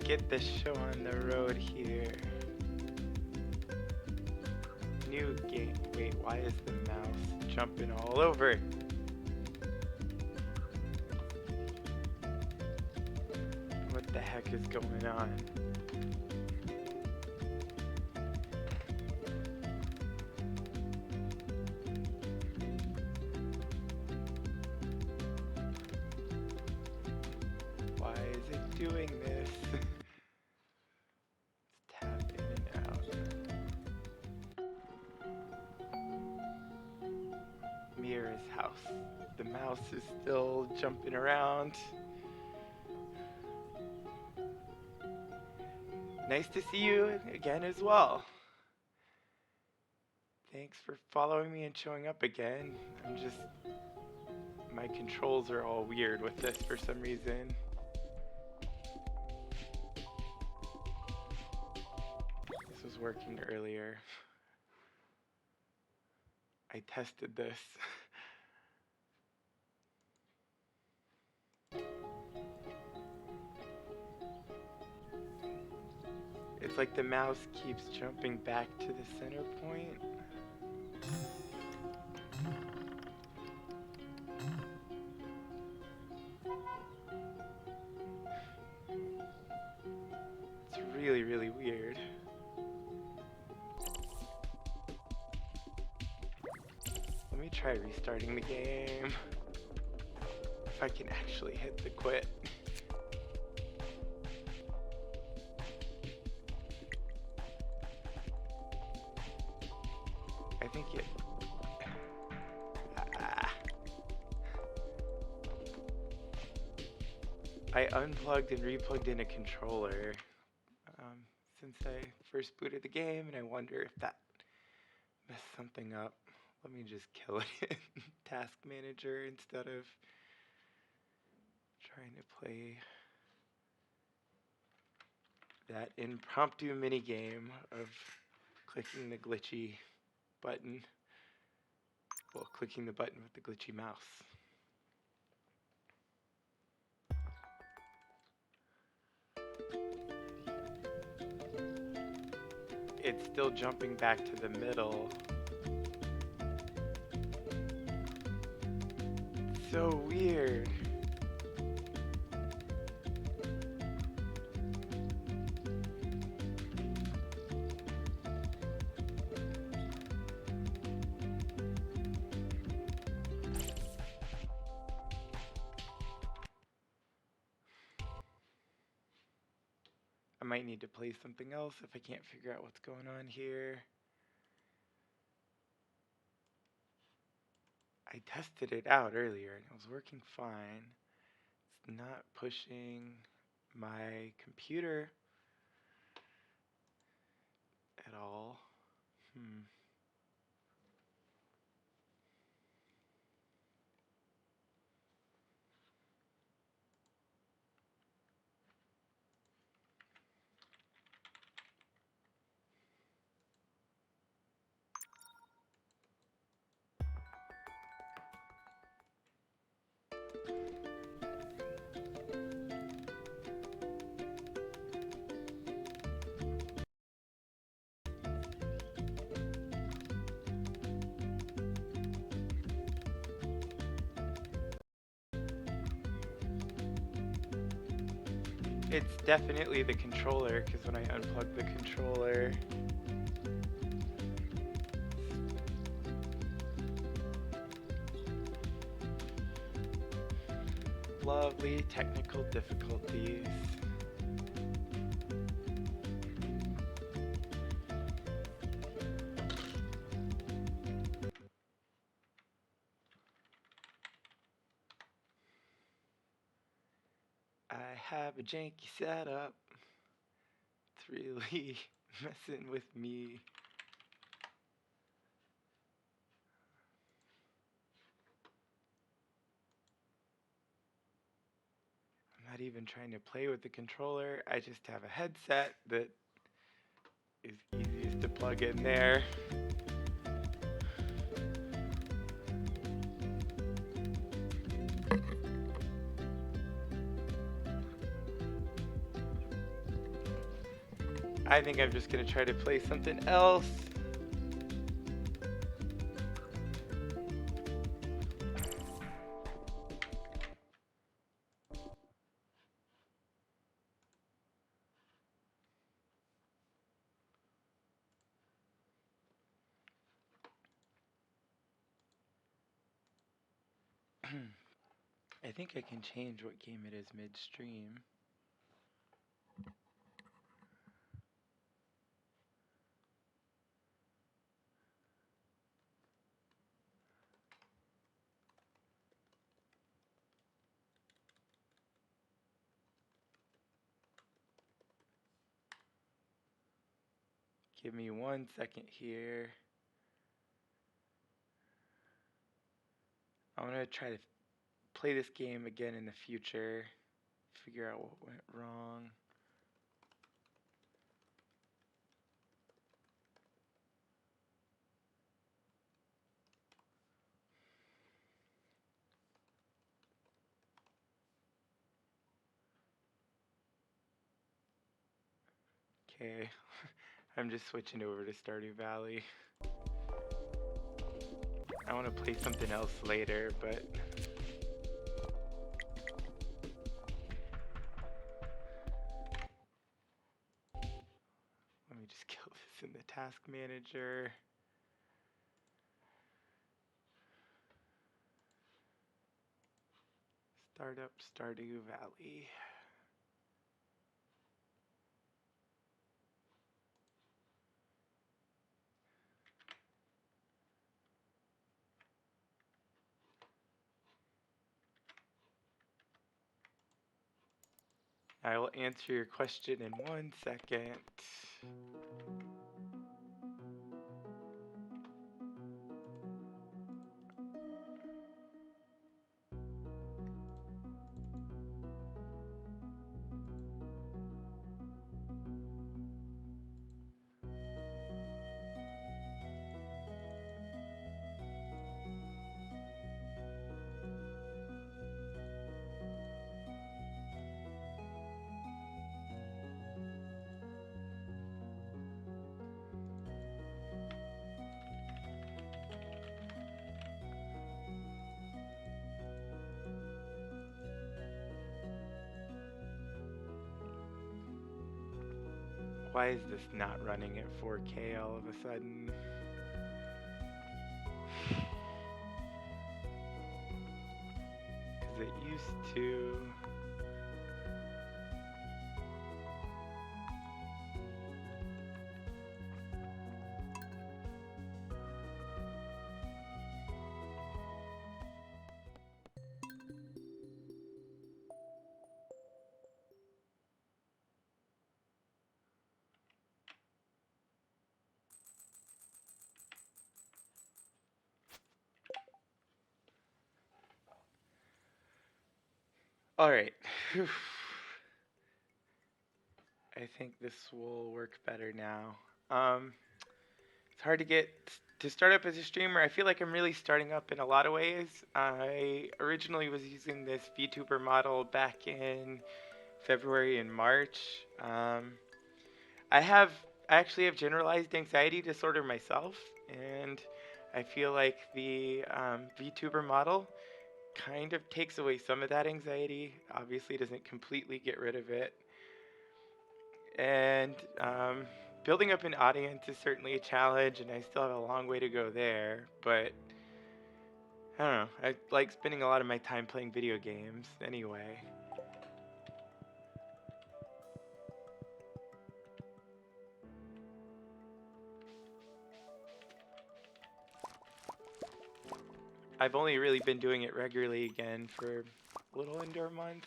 get this show on the road here. New game. Wait, why is the mouse jumping all over? What the heck is going on? Why is it doing this? Let's tap in and out. Mira's house. The mouse is still jumping around. Nice to see you again as well. Thanks for following me and showing up again. My controls are all weird with this for some reason. This was working earlier. I tested this. It's like the mouse keeps jumping back to the center point. It's really, really weird. Let me try restarting the game. If I can actually hit the quit. I think it... I unplugged and replugged in a controller since I first booted the game, and I wonder if that messed something up. Let me just kill it in Task Manager instead of trying to play that impromptu minigame of clicking the glitchy button. Well, clicking the button with the glitchy mouse. It's still jumping back to the middle. So weird. I might need to play something else if I can't figure out what's going on here. I tested it out earlier and it was working fine. It's not pushing my computer at all. It's definitely the controller, because when I unplug the controller, lovely technical difficulties. I have a janky setup. It's really messing with me. I'm not even trying to play with the controller. I just have a headset that is easiest to plug in there. I think I'm just gonna try to play something else. I think I can change what game it is midstream. Give me 1 second here. I want to try to play this game again in the future, figure out what went wrong. Okay, I'm just switching over to Stardew Valley. I want to play something else later, but let me just kill this in the task manager. Start up Stardew Valley. I will answer your question in 1 second. Why is this not running at 4K all of a sudden? Because it used to. All right. I think this will work better now. It's hard to get to start up as a streamer. I feel like I'm really starting up in a lot of ways. I originally was using this VTuber model back in February and March. I actually have generalized anxiety disorder myself, and I feel like the VTuber model kind of takes away some of that anxiety. Obviously, doesn't completely get rid of it. And building up an audience is certainly a challenge, and I still have a long way to go there. But I don't know. I like spending a lot of my time playing video games anyway. I've only really been doing it regularly again for a little under a month.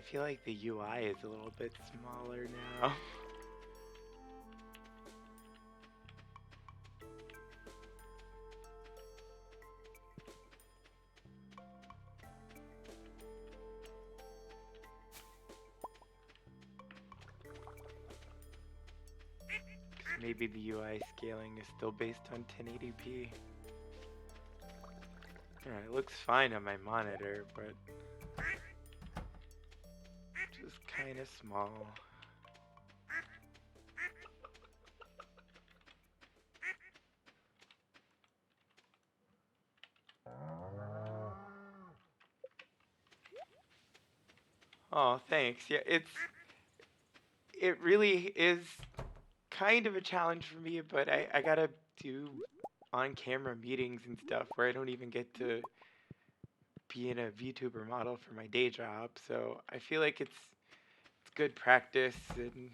I feel like the UI is a little bit smaller now. Maybe the UI scaling is still based on 1080p. Alright, it looks fine on my monitor, but just kind of small. Oh, thanks. Yeah, it really is kind of a challenge for me, but I gotta do on-camera meetings and stuff where I don't even get to be in a VTuber model for my day job, so I feel like it's good practice and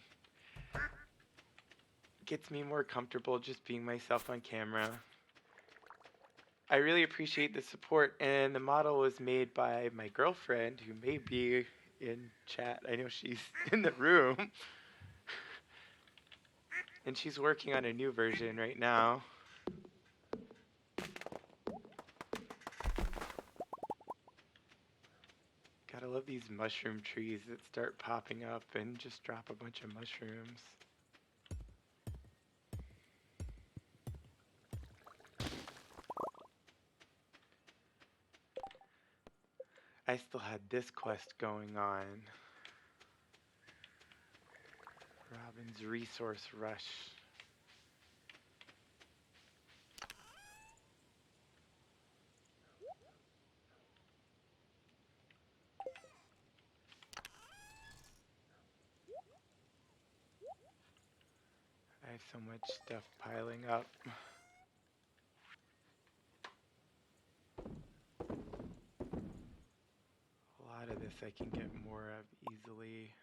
gets me more comfortable just being myself on camera. I really appreciate the support, and the model was made by my girlfriend, who may be in chat. I know she's in the room. And she's working on a new version right now. Gotta love these mushroom trees that start popping up and just drop a bunch of mushrooms. I still had this quest going on. Robin's Resource Rush. I have so much stuff piling up. A lot of this I can get more of easily.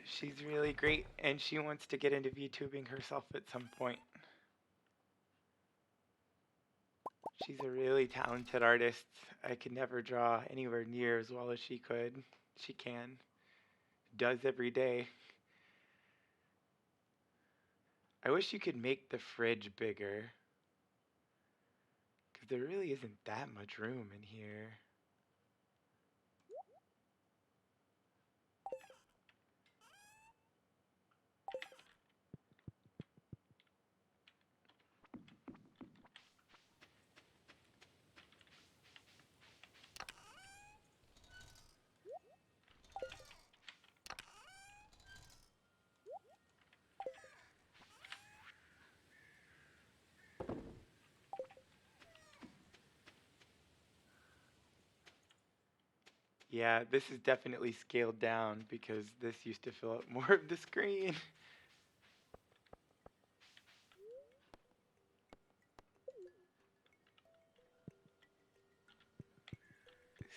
She's really great, and she wants to get into VTubing herself at some point. She's a really talented artist. I could never draw anywhere near as well as she could. She can. Does every day. I wish you could make the fridge bigger, because there really isn't that much room in here. Yeah, this is definitely scaled down because this used to fill up more of the screen.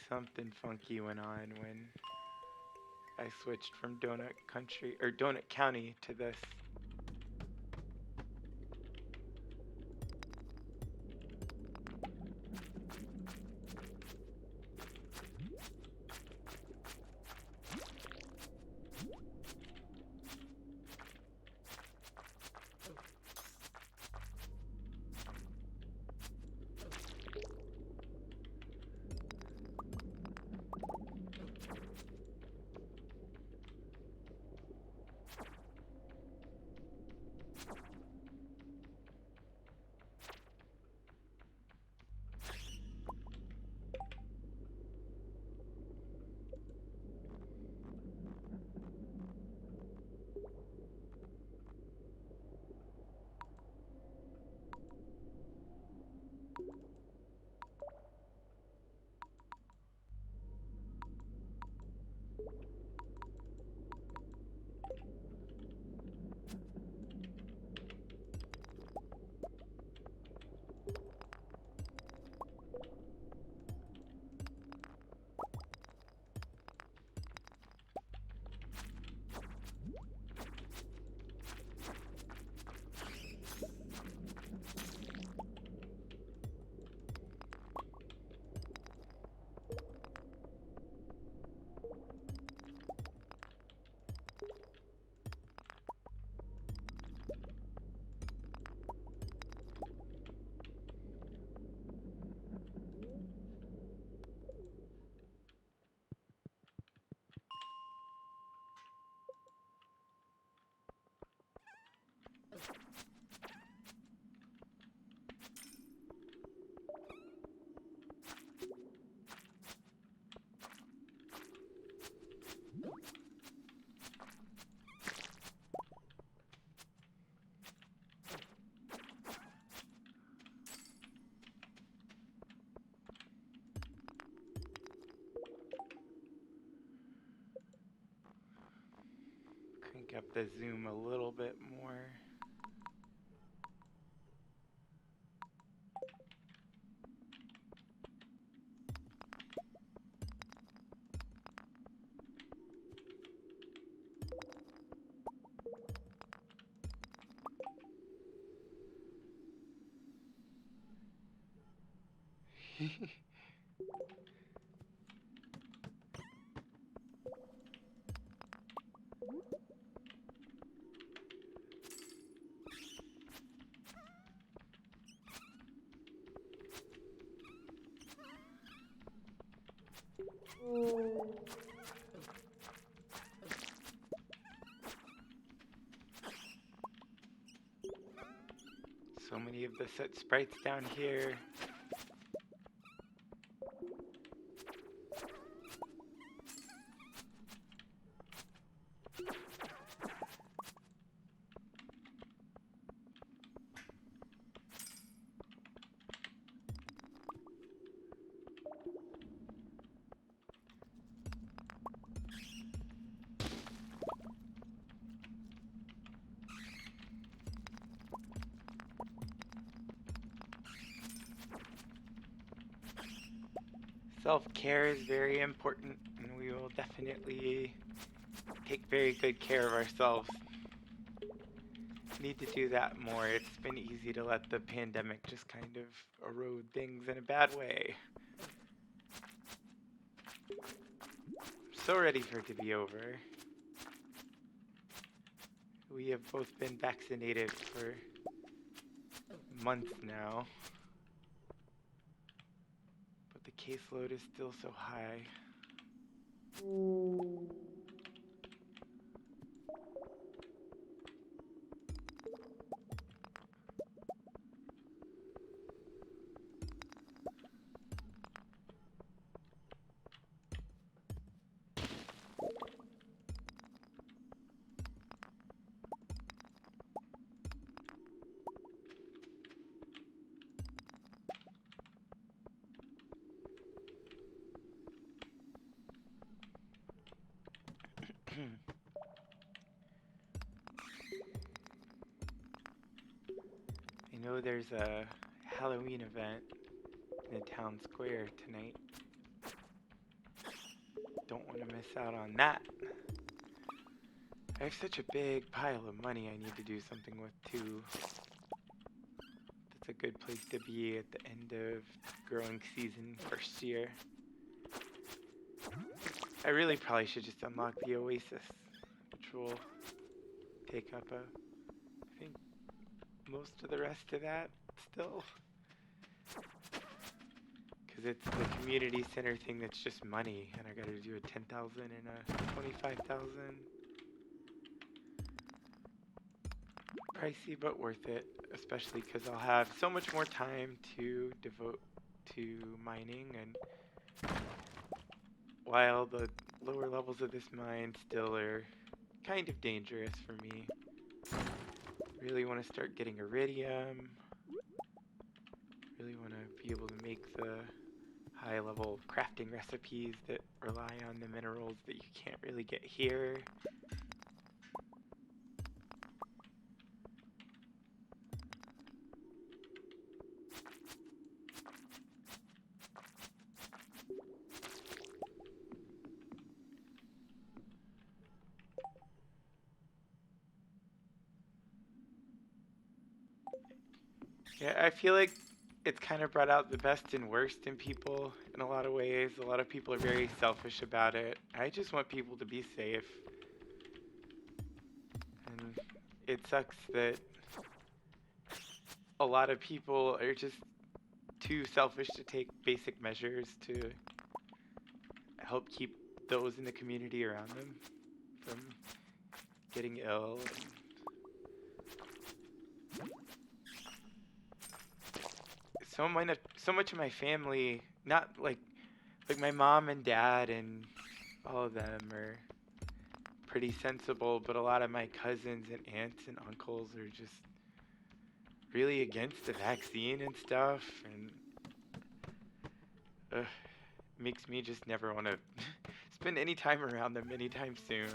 Something funky went on when I switched from Donut Country or Donut County to this. up the zoom a little bit more. So many of the set sprites down here. Self-care is very important, and we will definitely take very good care of ourselves. Need to do that more. It's been easy to let the pandemic just kind of erode things in a bad way. I'm so ready for it to be over. We have both been vaccinated for months now, but the caseload is still so high. I know there's a Halloween event in the town square tonight. Don't want to miss out on that. I have such a big pile of money I need to do something with too. That's a good place to be at the end of growing season, first year. I really probably should just unlock the Oasis, which will take up I think, most of the rest of that still. Because it's the community center thing that's just money, and I gotta do a 10,000 and a 25,000. Pricey, but worth it, especially because I'll have so much more time to devote to mining, and while the lower levels of this mine still are kind of dangerous for me, really want to start getting iridium, really want to be able to make the high level crafting recipes that rely on the minerals that you can't really get here. Yeah, I feel like it's kind of brought out the best and worst in people in a lot of ways. A lot of people are very selfish about it. I just want people to be safe. And it sucks that a lot of people are just too selfish to take basic measures to help keep those in the community around them from getting ill. So much of my family, not like my mom and dad and all of them are pretty sensible, but a lot of my cousins and aunts and uncles are just really against the vaccine and stuff, and makes me just never want to spend any time around them anytime soon.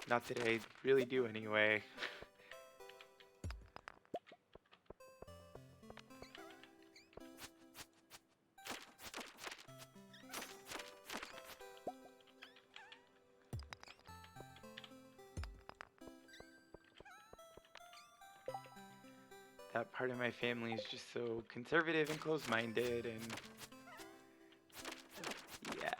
Not that I really do anyway. That part of my family is just so conservative and close-minded, and yeah.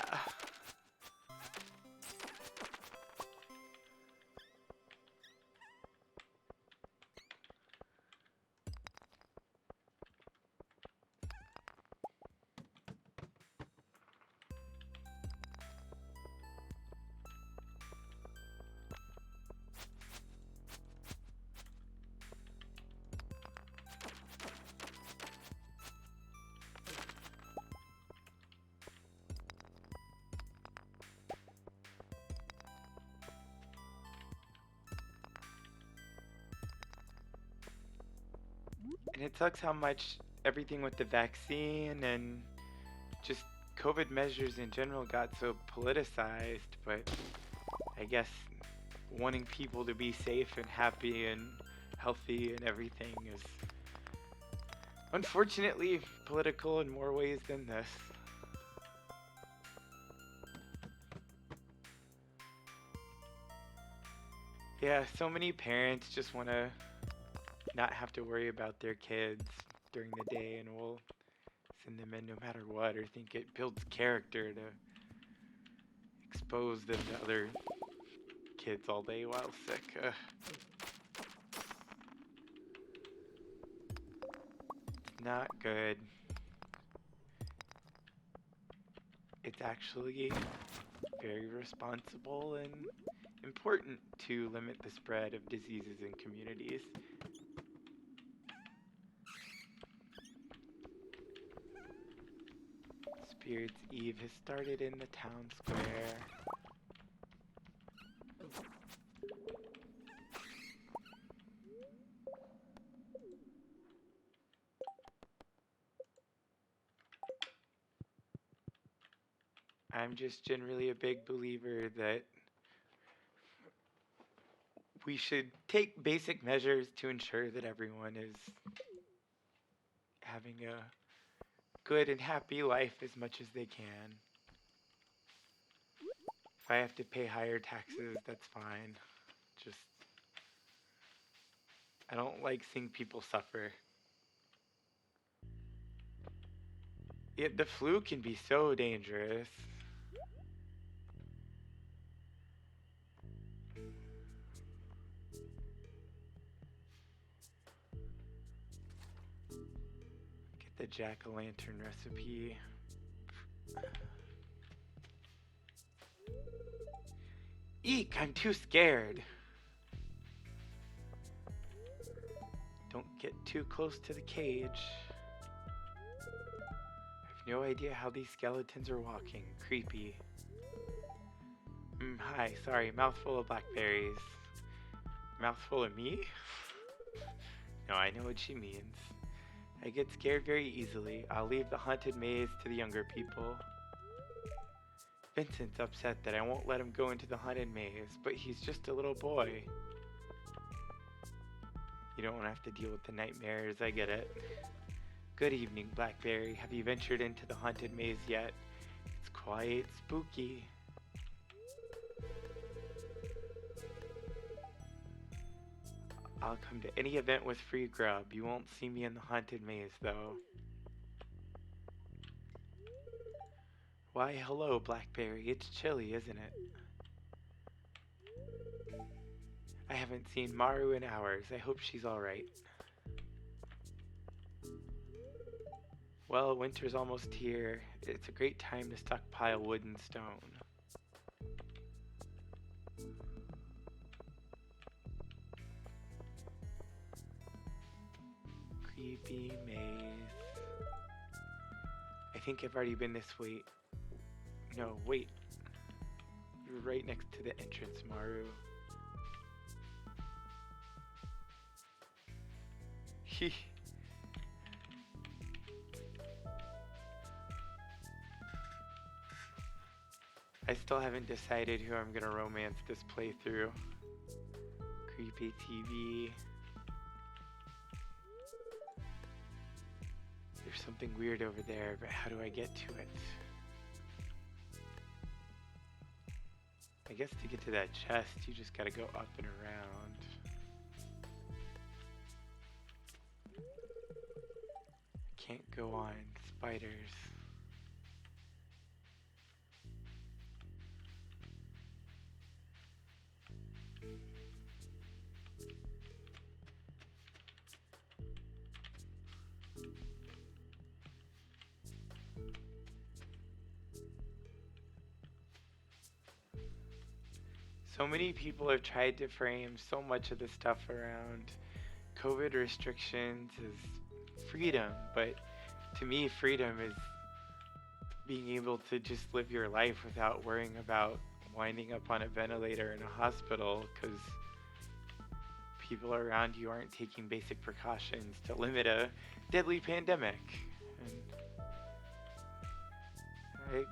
And it sucks how much everything with the vaccine and just COVID measures in general got so politicized, but I guess wanting people to be safe and happy and healthy and everything is unfortunately political in more ways than this. Yeah, so many parents just want to not have to worry about their kids during the day and will send them in no matter what, or think it builds character to expose them to other kids all day while sick. It's not good. It's actually very responsible and important to limit the spread of diseases in communities. Spirit's Eve has started in the town square. I'm just generally a big believer that we should take basic measures to ensure that everyone is having a good and happy life as much as they can. If I have to pay higher taxes, that's fine. Just, I don't like seeing people suffer. The flu can be so dangerous. Get the jack-o'-lantern recipe. Eek, I'm too scared. Don't get too close to the cage. I've no idea how these skeletons are walking. Creepy. Hi, sorry, mouthful of blackberries. Mouthful of me? No, I know what she means. I get scared very easily. I'll leave the haunted maze to the younger people. Vincent's upset that I won't let him go into the haunted maze, but he's just a little boy. You don't want to have to deal with the nightmares, I get it. Good evening, Blackberry. Have you ventured into the haunted maze yet? It's quite spooky. I'll come to any event with free grub. You won't see me in the haunted maze, though. Why, hello, Blackberry. It's chilly, isn't it? I haven't seen Maru in hours. I hope she's alright. Well, winter's almost here. It's a great time to stockpile wood and stone. Creepy maze. I think I've already been this way. No, wait. You're right next to the entrance, Maru. Hee. I still haven't decided who I'm gonna romance this playthrough. Creepy TV. There's something weird over there, but how do I get to it? I guess to get to that chest, you just gotta go up and around. Can't go on spiders. So many people have tried to frame so much of the stuff around COVID restrictions as freedom, but to me, freedom is being able to just live your life without worrying about winding up on a ventilator in a hospital because people around you aren't taking basic precautions to limit a deadly pandemic. And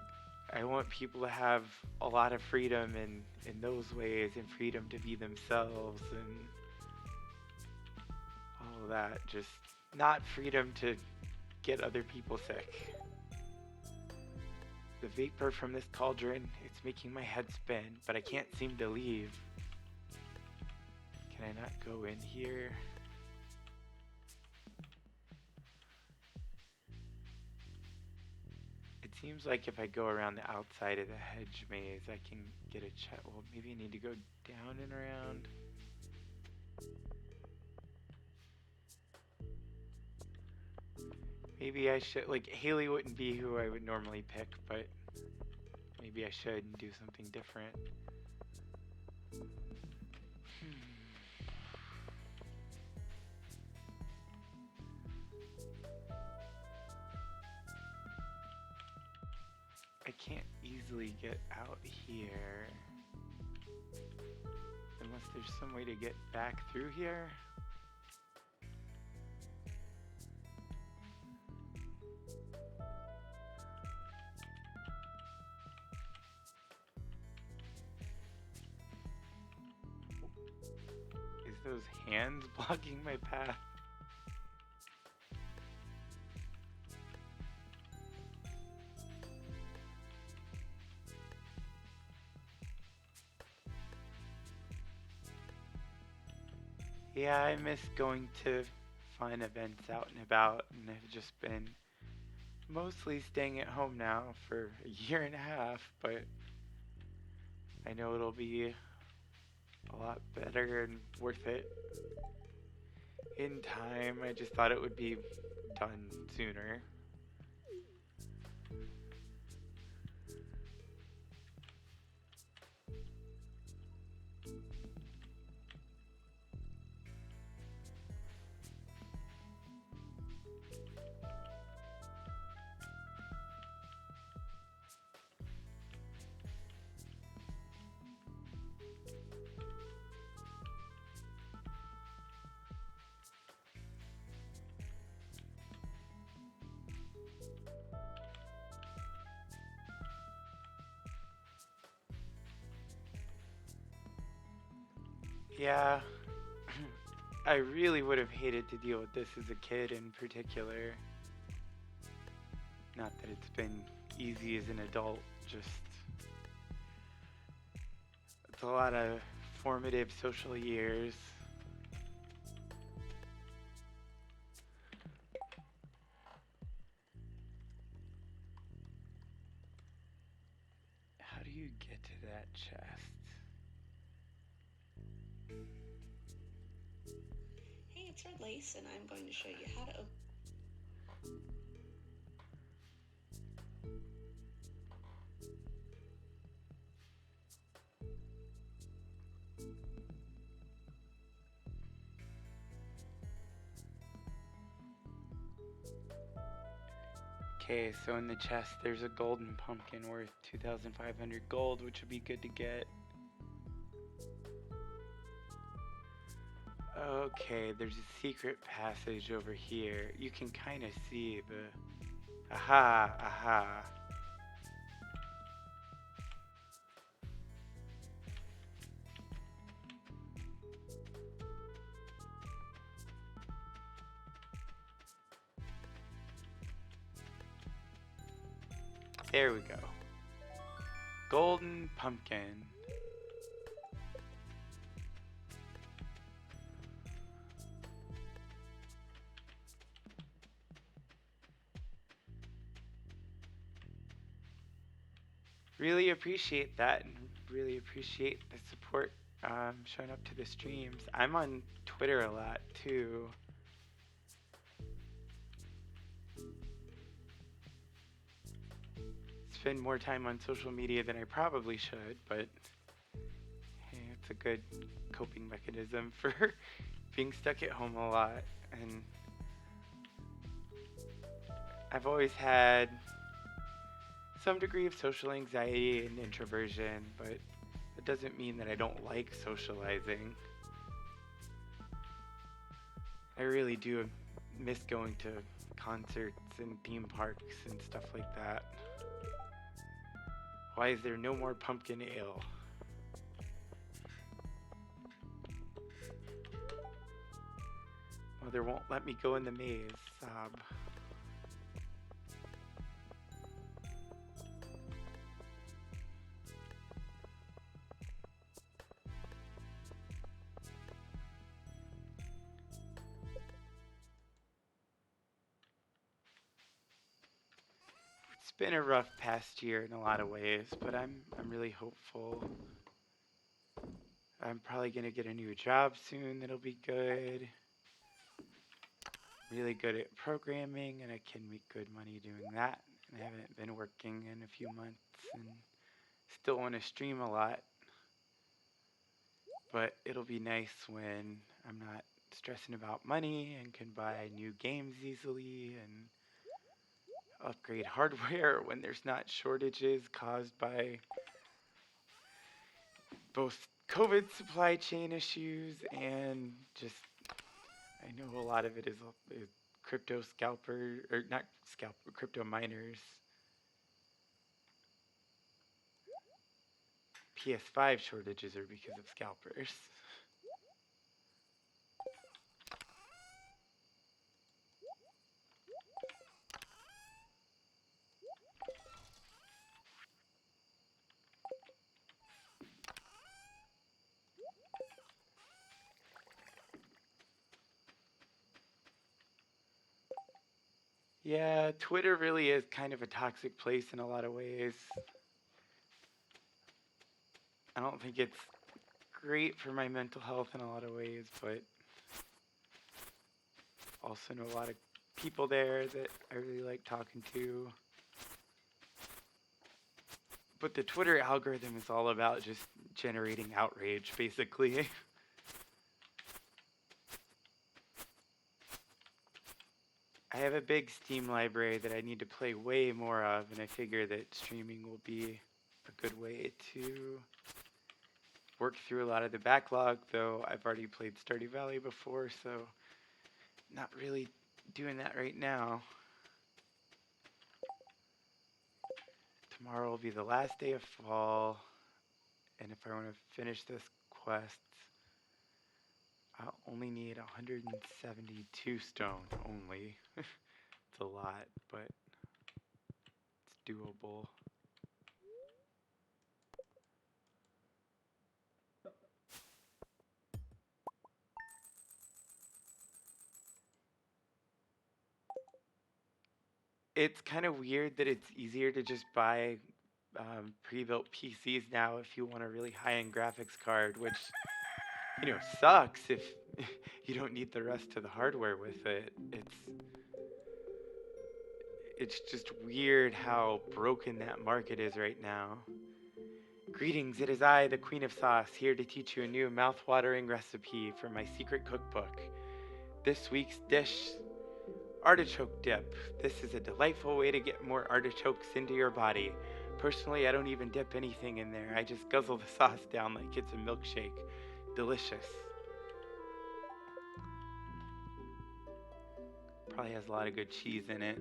I want people to have a lot of freedom in those ways, and freedom to be themselves and all of that. Just not freedom to get other people sick. The vapor from this cauldron, it's making my head spin, but I can't seem to leave. Can I not go in here? It seems like if I go around the outside of the hedge maze, I can get a check. Well, maybe I need to go down and around. Maybe I should, like, Haley wouldn't be who I would normally pick, but maybe I should and do something different. I can't easily get out here. Unless there's some way to get back through here. Is those hands blocking my path? Yeah, I miss going to fun events out and about, and I've just been mostly staying at home now for a year and a half, but I know it'll be a lot better and worth it in time. I just thought it would be done sooner. Yeah, I really would have hated to deal with this as a kid in particular. Not that it's been easy as an adult, just it's a lot of formative social years. How do you get to that chest? Hey, it's Red Lace, and I'm going to show you how to open. Okay, so in the chest there's a golden pumpkin worth 2,500 gold, which would be good to get. Okay, there's a secret passage over here. You can kind of see the... Aha, aha. There we go. Golden pumpkin. Really appreciate that and really appreciate the support showing up to the streams. I'm on Twitter a lot too. Spend more time on social media than I probably should, but hey, it's a good coping mechanism for being stuck at home a lot. And I've always had some degree of social anxiety and introversion, but it doesn't mean that I don't like socializing. I really do miss going to concerts and theme parks and stuff like that. Why is there no more pumpkin ale? Mother won't let me go in the maze, sob. It's been a rough past year in a lot of ways, but I'm really hopeful. I'm probably gonna get a new job soon that'll be good. Really good at programming, and I can make good money doing that. And I haven't been working in a few months, and still want to stream a lot. But it'll be nice when I'm not stressing about money and can buy new games easily and upgrade hardware when there's not shortages caused by both COVID supply chain issues and just, I know a lot of it is crypto scalper, or not scalper, crypto miners. PS5 shortages are because of scalpers. Yeah, Twitter really is kind of a toxic place in a lot of ways. I don't think it's great for my mental health in a lot of ways, but also know a lot of people there that I really like talking to. But the Twitter algorithm is all about just generating outrage, basically. I have a big Steam library that I need to play way more of, and I figure that streaming will be a good way to work through a lot of the backlog, though I've already played Stardew Valley before, so not really doing that right now. Tomorrow will be the last day of fall, and if I want to finish this quest, I'll only need 172 stone only. It's a lot, but it's doable. It's kind of weird that it's easier to just buy pre-built PCs now if you want a really high-end graphics card, which, you know, sucks if you don't need the rest of the hardware with it. It's just weird how broken that market is right now. Greetings, it is I, the Queen of Sauce, here to teach you a new mouth-watering recipe from my secret cookbook. This week's dish, artichoke dip. This is a delightful way to get more artichokes into your body. Personally, I don't even dip anything in there. I just guzzle the sauce down like it's a milkshake. Delicious. Probably has a lot of good cheese in it.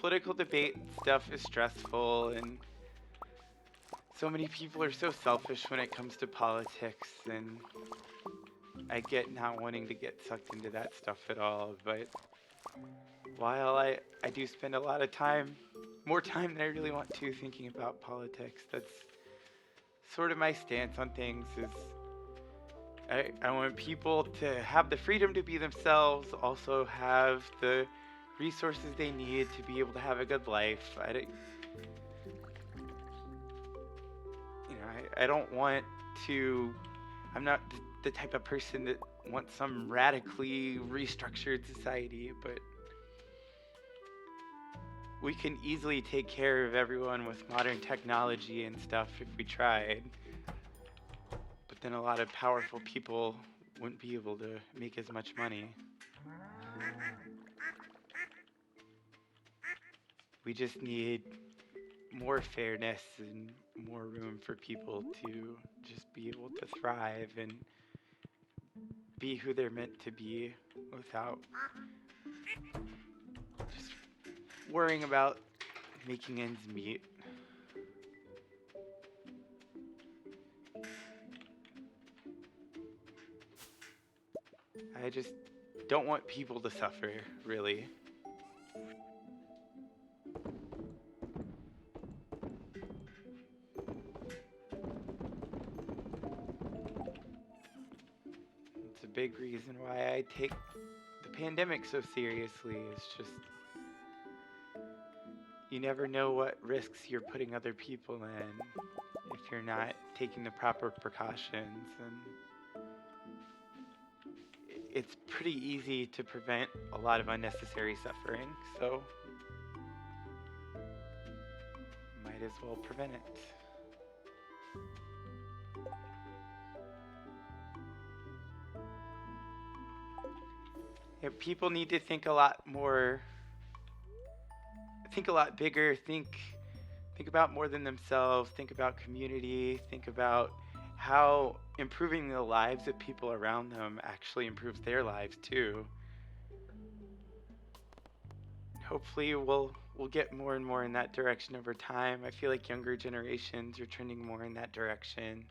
Political debate stuff is stressful, and so many people are so selfish when it comes to politics, and I get not wanting to get sucked into that stuff at all, but while I do spend a lot of time, more time than I really want to, thinking about politics, that's sort of my stance on things is I want people to have the freedom to be themselves, also have the resources they need to be able to have a good life. I don't want to. I'm not the type of person that wants some radically restructured society, but we can easily take care of everyone with modern technology and stuff if we tried. But then a lot of powerful people wouldn't be able to make as much money. We just need more fairness and more room for people to just be able to thrive and be who they're meant to be without just worrying about making ends meet. I just don't want people to suffer, really. It's a big reason why I take the pandemic so seriously. It's just you never know what risks you're putting other people in if you're not taking the proper precautions, and it's pretty easy to prevent a lot of unnecessary suffering, so might as well prevent it. Yeah, people need to think a lot more, think a lot bigger, think about more than themselves, think about community, think about how improving the lives of people around them actually improves their lives too. Hopefully we'll get more and more in that direction over time. I feel like younger generations are trending more in that direction.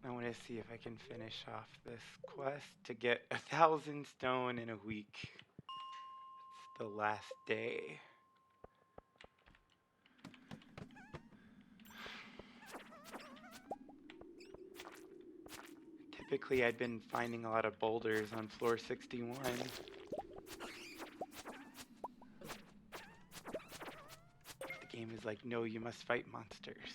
I want to see if I can finish off this quest to get 1,000 stone in a week. It's the last day. Typically, I'd been finding a lot of boulders on floor 61. The game is like, no, you must fight monsters.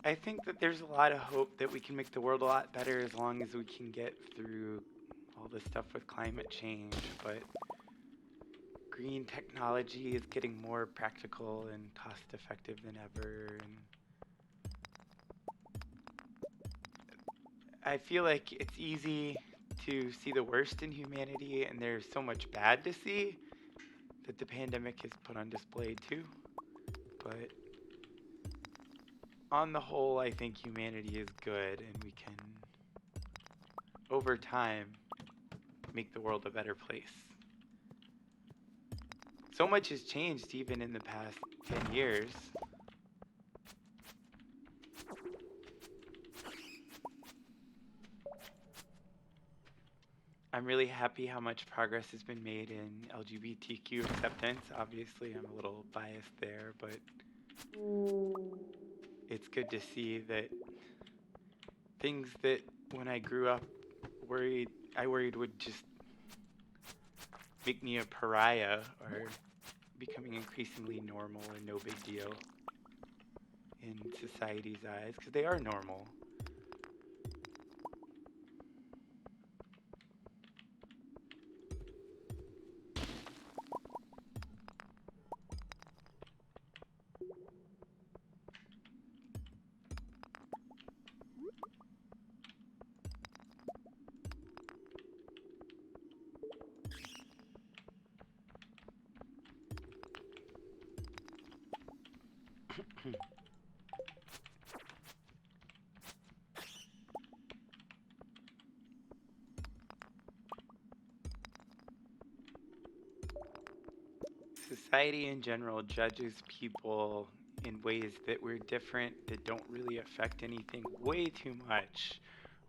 I think that there's a lot of hope that we can make the world a lot better as long as we can get through all this stuff with climate change, but green technology is getting more practical and cost effective than ever, and I feel like it's easy to see the worst in humanity, and there's so much bad to see that the pandemic has put on display too. But on the whole, I think humanity is good, and we can, over time, make the world a better place. So much has changed even in the past 10 years. I'm really happy how much progress has been made in LGBTQ acceptance. Obviously, I'm a little biased there, but it's good to see that things that when I grew up I worried would just make me a pariah are becoming increasingly normal and no big deal in society's eyes, because they are normal. Society in general judges people in ways that we're different, that don't really affect anything way too much.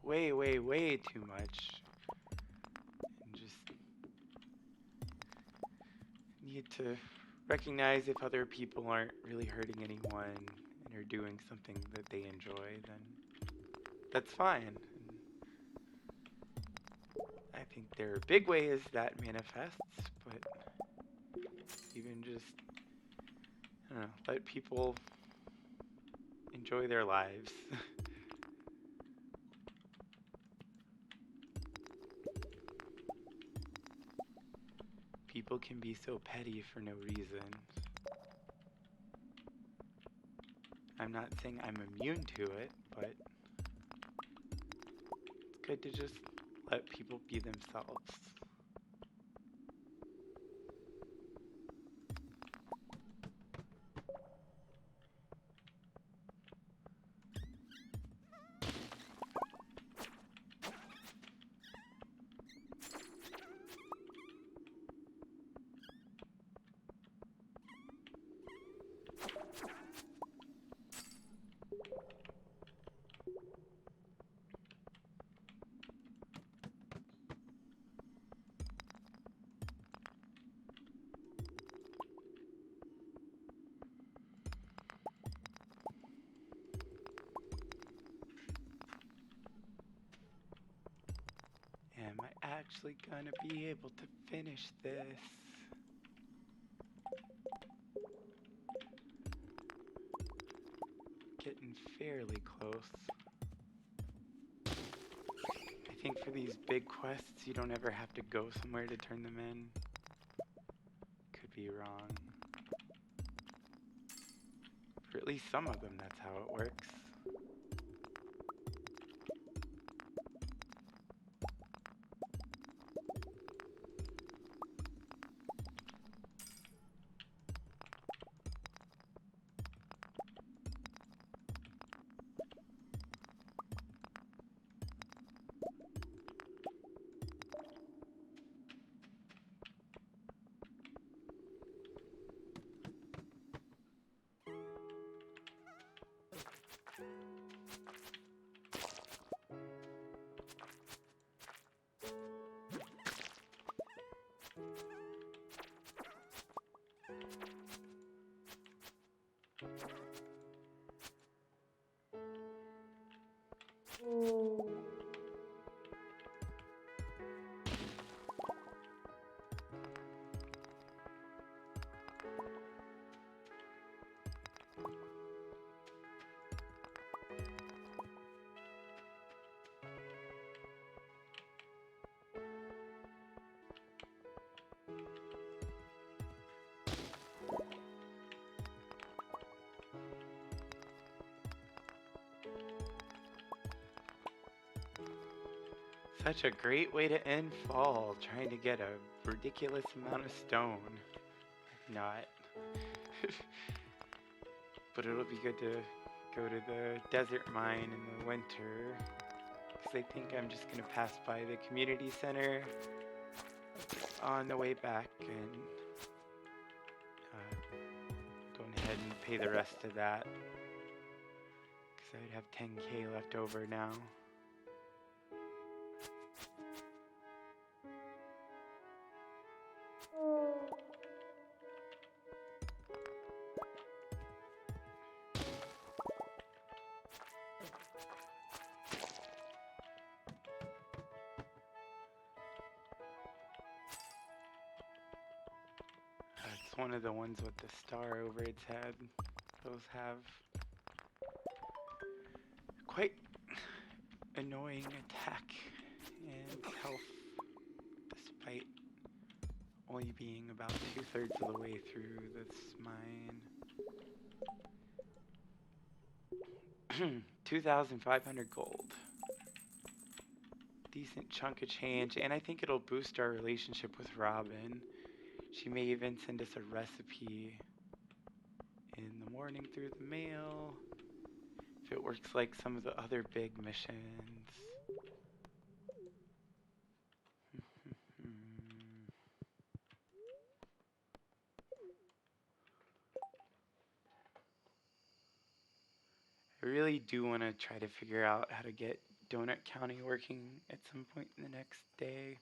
Way, way, way too much. And just need to recognize if other people aren't really hurting anyone and are doing something that they enjoy, then that's fine. And I think there are big ways that manifests, but even just, I don't know, let people enjoy their lives. People can be so petty for no reason. I'm not saying I'm immune to it, but it's good to just let people be themselves. Am I actually gonna be able to finish this? Getting fairly close. I think for these big quests, you don't ever have to go somewhere to turn them in. Could be wrong. For at least some of them, that's how it works. Such a great way to end fall, trying to get a ridiculous amount of stone. Not. But it'll be good to go to the desert mine in the winter. Because I think I'm just going to pass by the community center on the way back and go ahead and pay the rest of that. Because I would have 10k left over now. one of the ones with the star over its head. Those have quite annoying attack and health, despite only being about 2/3 of the way through this mine. 2,500 gold. Decent chunk of change, and I think it'll boost our relationship with Robin. She may even send us a recipe in the morning through the mail, if it works like some of the other big missions. I really do want to try to figure out how to get Donut County working at some point in the next day.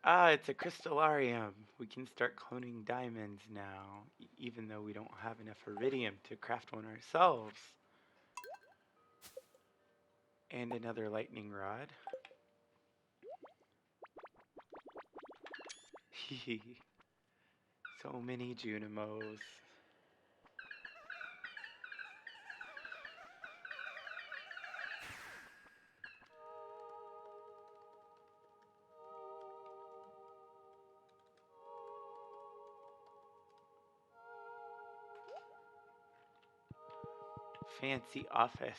Ah, it's a crystallarium. We can start cloning diamonds now, even though we don't have enough iridium to craft one ourselves. And another lightning rod. So many Junimos. Fancy office.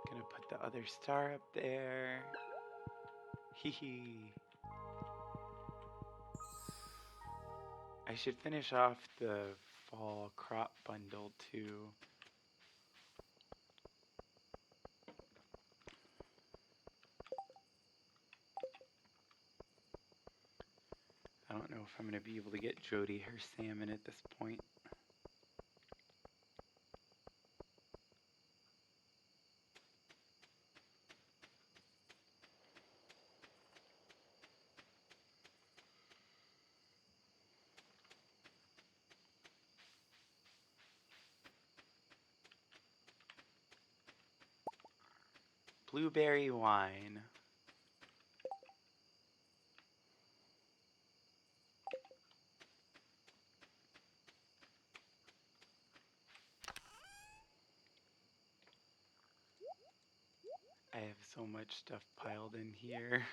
Gonna put the other star up there. Hee. I should finish off the fall crop bundle too. I don't know if I'm gonna be able to get Jody her salmon at this point. Blueberry wine. I have so much stuff piled in here.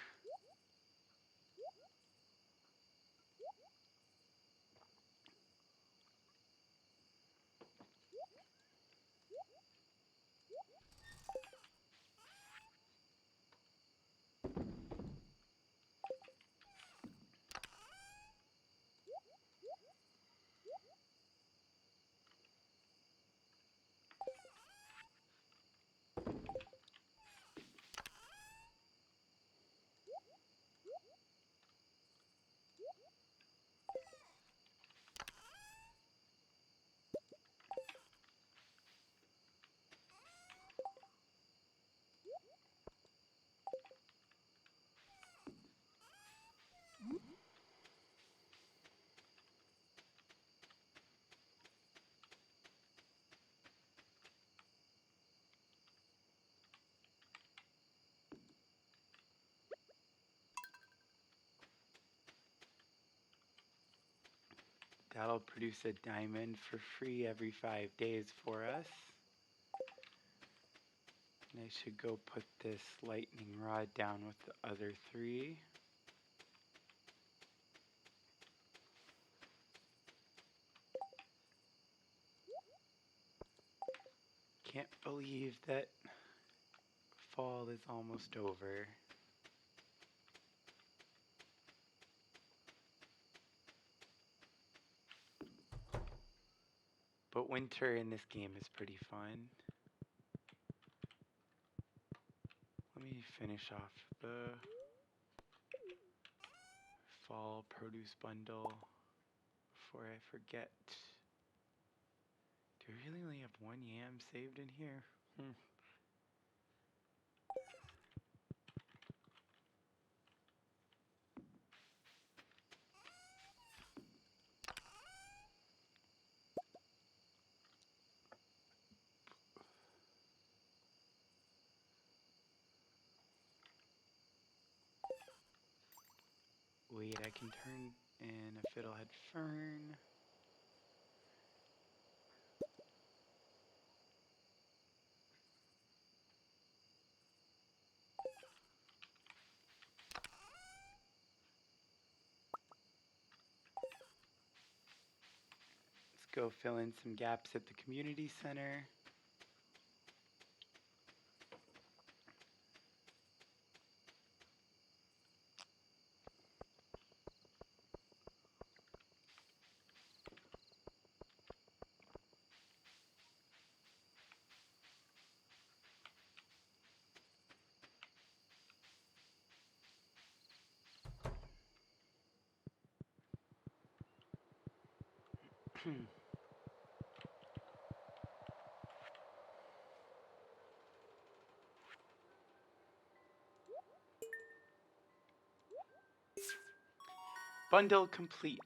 That'll produce a diamond for free every 5 days for us. I should go put this lightning rod down with the other 3. Can't believe that fall is almost over. But winter in this game is pretty fun. Let me finish off the fall produce bundle before I forget. Do I really only have 1 yam saved in here? Wait, I can turn in a fiddlehead fern. Let's go fill in some gaps at the community center. Bundle complete.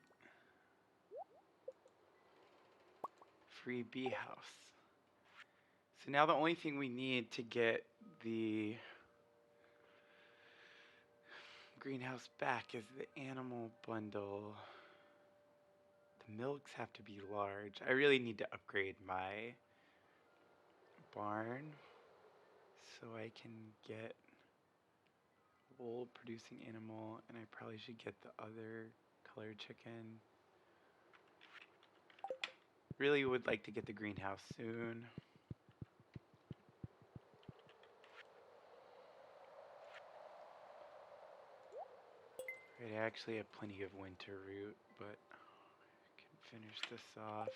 Free bee house. So now the only thing we need to get the greenhouse back is the animal bundle. The milks have to be large. I really need to upgrade my barn so I can get wool producing animal, and I probably should get the other colored chicken. Really would like to get the greenhouse soon. Right, I actually have plenty of winter root, but I can finish this off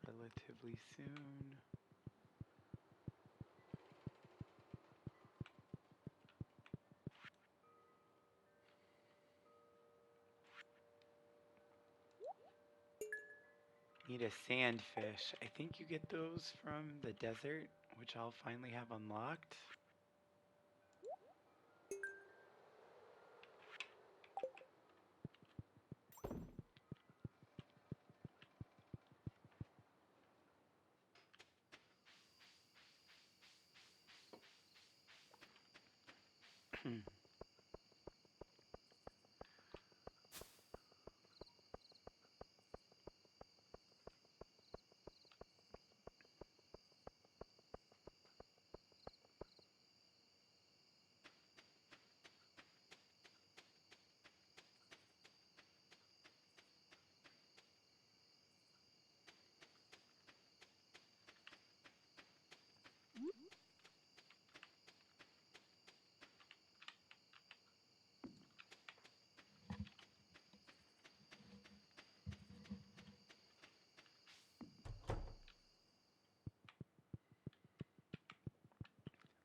relatively soon. Need a sandfish. I think you get those from the desert, which I'll finally have unlocked.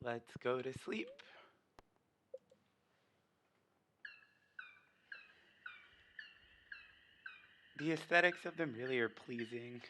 Let's go to sleep. The aesthetics of them really are pleasing.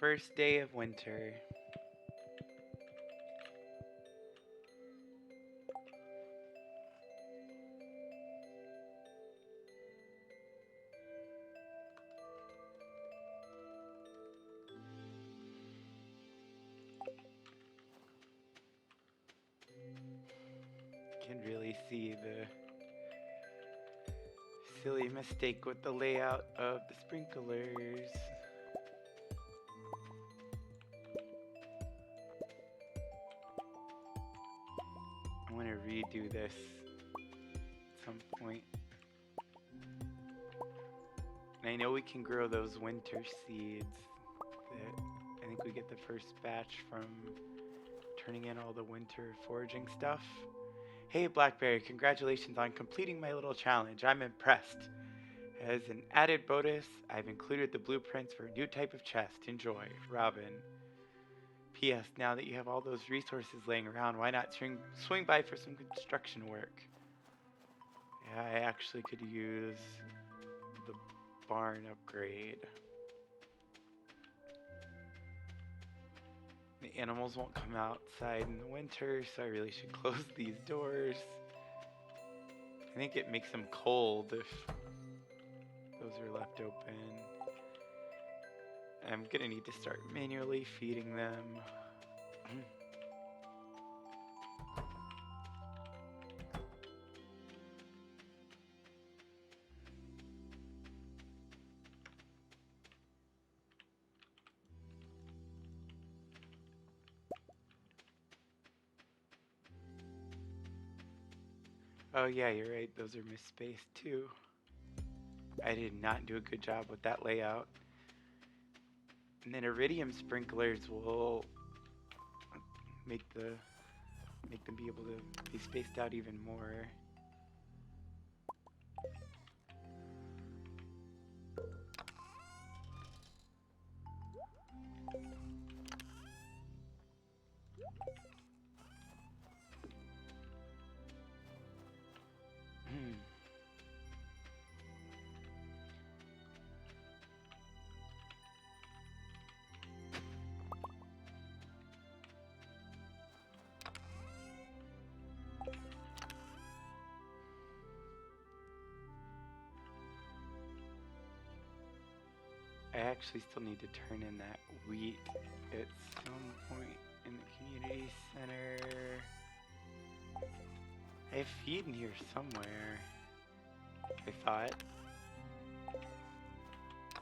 first day of winter. Can really see the silly mistake with the layout of the sprinklers. I want to redo this at some point. And I know we can grow those winter seeds that I think we get the first batch from turning in all the winter foraging stuff. Hey Blackberry, congratulations on completing my little challenge. I'm impressed. As an added bonus, I've included the blueprints for a new type of chest. Enjoy, Robin. P.S. Now that you have all those resources laying around, why not swing by for some construction work? Yeah, I actually could use the barn upgrade. The animals won't come outside in the winter, so I really should close these doors. I think it makes them cold if those are left open. I'm gonna need to start manually feeding them. Oh yeah, you're right, those are misspaced too. I did not do a good job with that layout. And then iridium sprinklers will make them be able to be spaced out even more. I actually still need to turn in that wheat at some point in the community center. I have feed in here somewhere. I thought.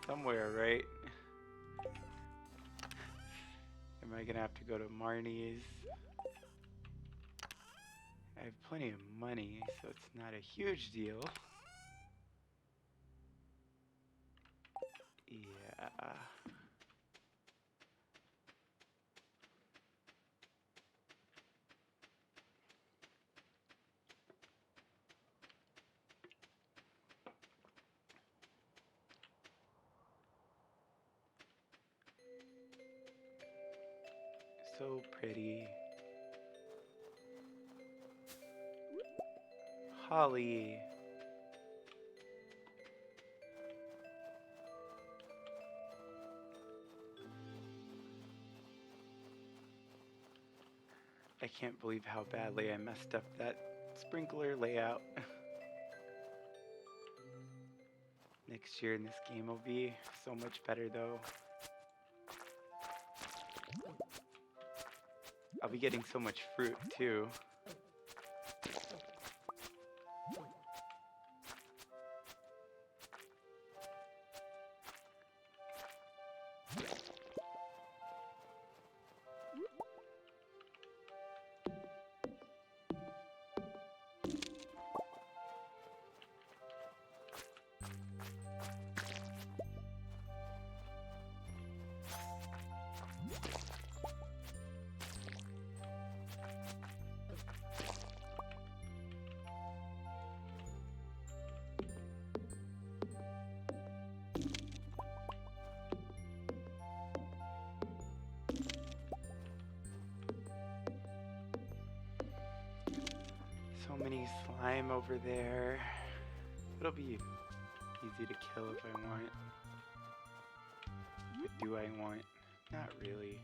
Somewhere, right? Am I gonna have to go to Marnie's? I have plenty of money, so it's not a huge deal. Yeah. So pretty. Holly. I can't believe how badly I messed up that sprinkler layout. Next year in this game will be so much better though. I'll be getting so much fruit too. So many slime over there. It'll be easy to kill if I want. But do I want Not really.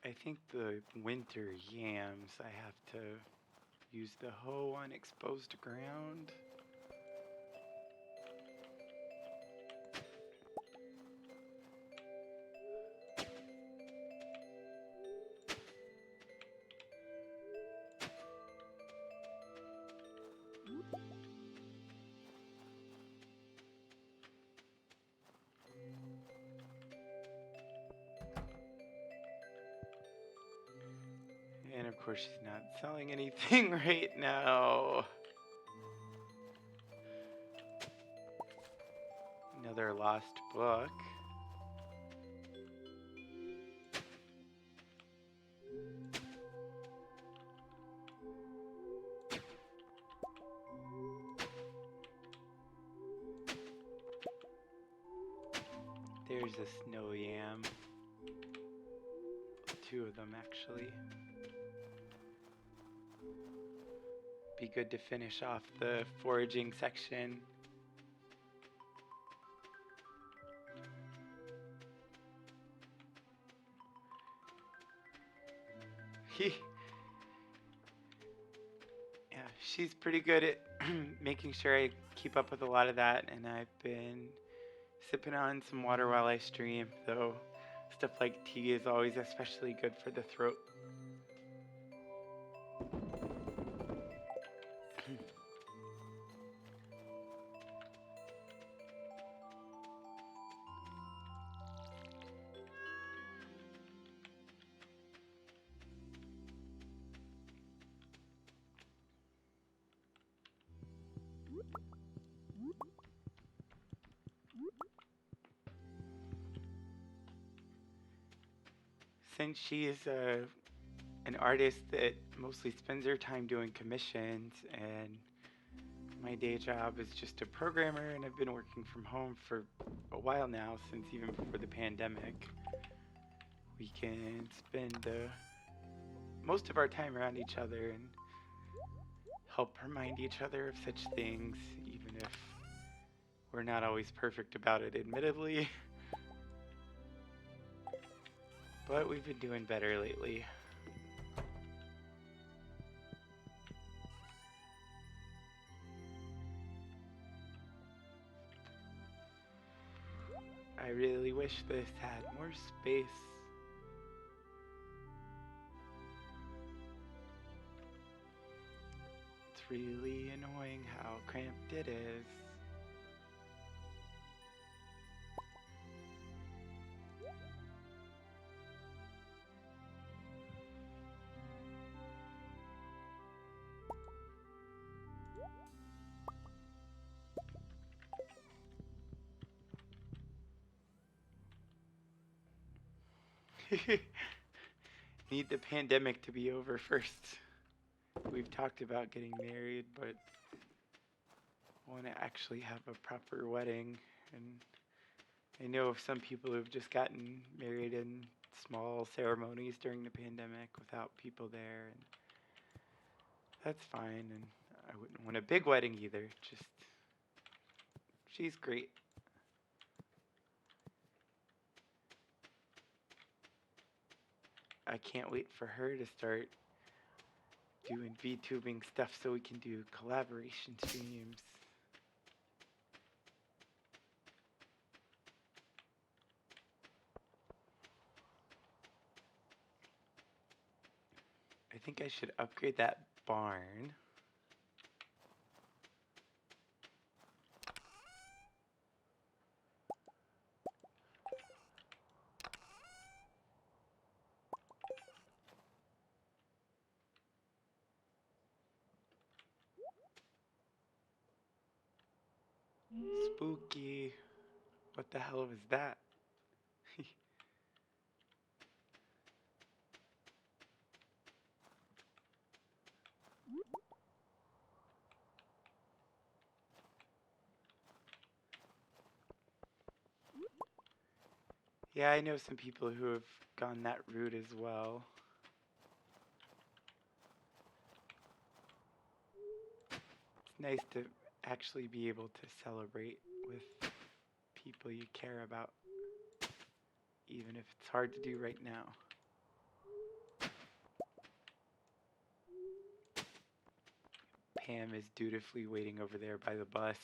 I think the winter yams, I have to use the hoe on exposed ground. And of course, she's not selling anything right now. Another lost book. There's a snow yam. Two of them, actually. Be good to finish off the foraging section. Yeah, she's pretty good at making sure I keep up with a lot of that, and I've been sipping on some water while I stream, though stuff like tea is always especially good for the throat. Since she is an artist that mostly spends her time doing commissions, and my day job is just a programmer, and I've been working from home for a while now, since even before the pandemic, we can spend most of our time around each other and help remind each other of such things, even if we're not always perfect about it, admittedly. But we've been doing better lately. I really wish this had more space. It's really annoying how cramped it is. Need the pandemic to be over first. We've talked about getting married, but want to actually have a proper wedding. And I know of some people who've just gotten married in small ceremonies during the pandemic without people there, and that's fine. And I wouldn't want a big wedding either. Just, she's great. I can't wait for her to start doing VTubing stuff so we can do collaboration streams. I think I should upgrade that barn. Spooky. What the hell was that? Yeah, I know some people who have gone that route as well. It's nice to actually be able to celebrate with people you care about, even if it's hard to do right now. Pam is dutifully waiting over there by the bus.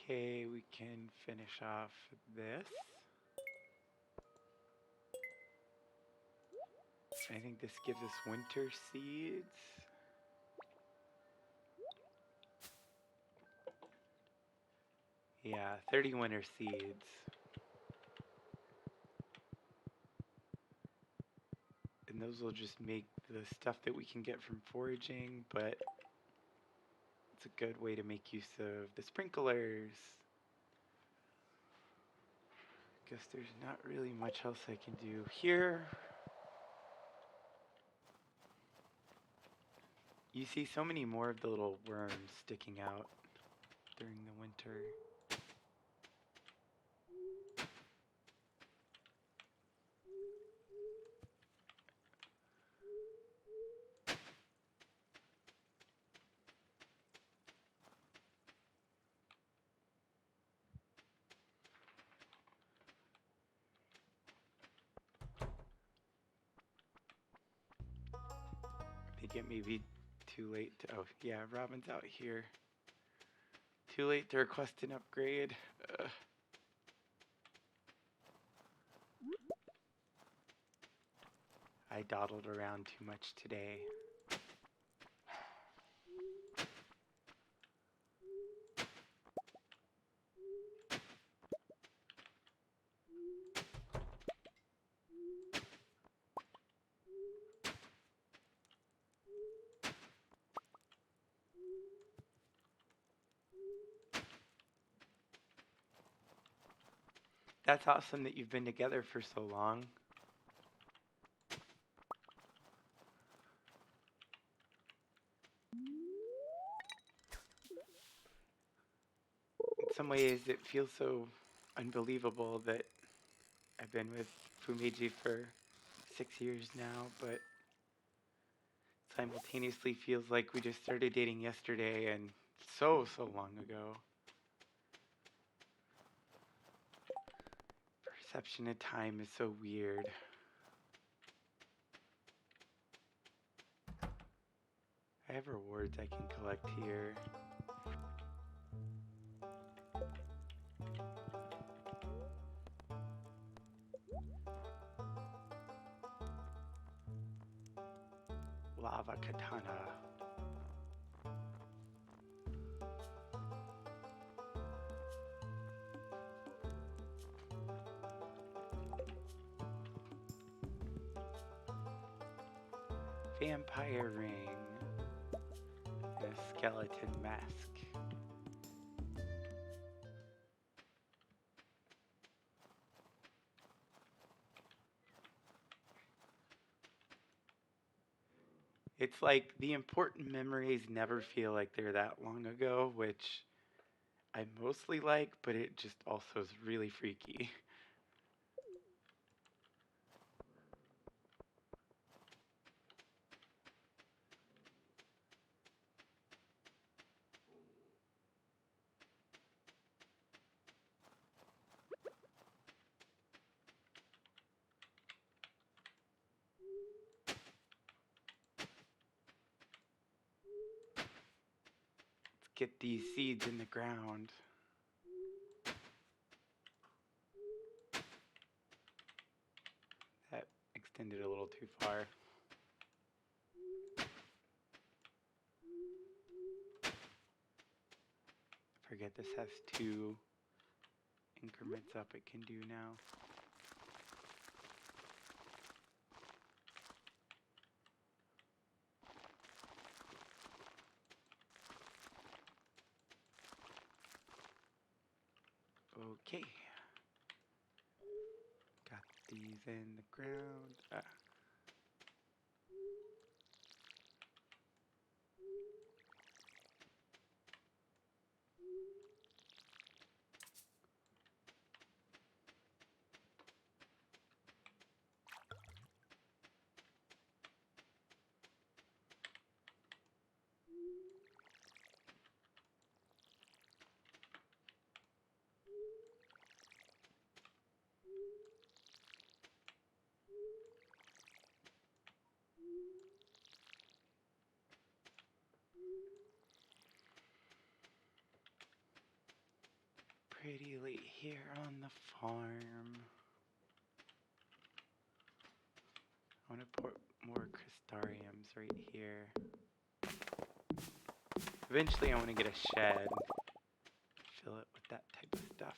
Okay, we can finish off this. I think this gives us winter seeds. Yeah, 30 winter seeds. And those will just make the stuff that we can get from foraging, but it's a good way to make use of the sprinklers. Guess there's not really much else I can do here. You see so many more of the little worms sticking out during the winter. I think it may be too late to, oh yeah, Robin's out here. Too late to request an upgrade. I dawdled around too much today. That's awesome that you've been together for so long. In some ways, it feels so unbelievable that I've been with Fumeji for 6 years now, but simultaneously feels like we just started dating yesterday and so long ago. Perception of time is so weird. I have rewards I can collect here. Lava katana. Vampire ring. And a skeleton mask. It's like the important memories never feel like they're that long ago, which I mostly like, but it just also is really freaky. Let's get these seeds in the ground. That extended a little too far. forget this has 2 increments up it can do now. Okay. Got these in the ground. Pretty late here on the farm. I want to put more crystariums right here. Eventually I want to get a shed. Fill it with that type of stuff.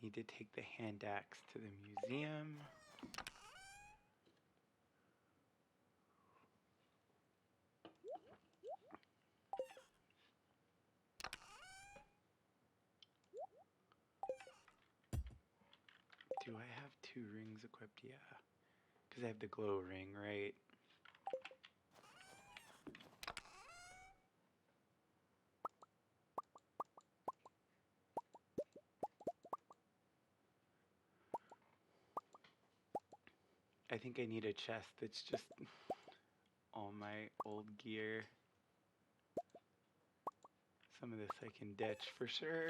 Need to take the hand axe to the museum. Do I have 2 rings equipped? Yeah. Because I have the glow ring, right? I think I need a chest that's just all my old gear. Some of this I can ditch for sure.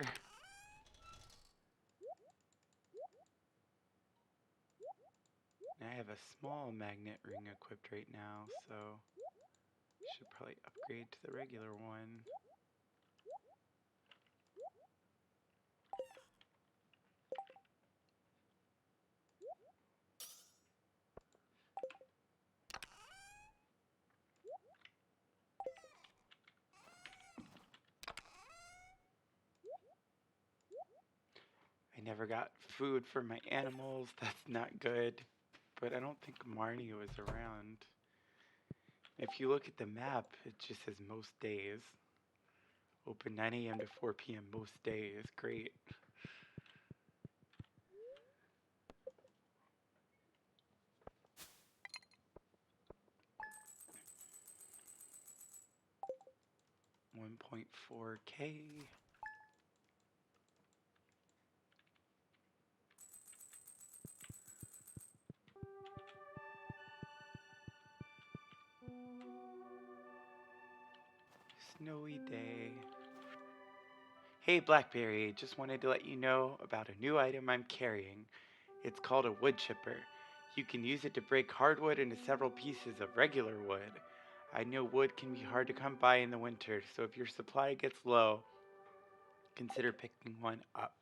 I have a small magnet ring equipped right now, so should probably upgrade to the regular one. I never got food for my animals. That's not good. But I don't think Marnie was around. If you look at the map, it just says most days. Open 9 a.m. to 4 p.m. most days. Great. $1.4K. Snowy day. Hey Blackberry, just wanted to let you know about a new item I'm carrying. It's called a wood chipper. You can use it to break hardwood into several pieces of regular wood. I know wood can be hard to come by in the winter, so if your supply gets low, consider picking one up.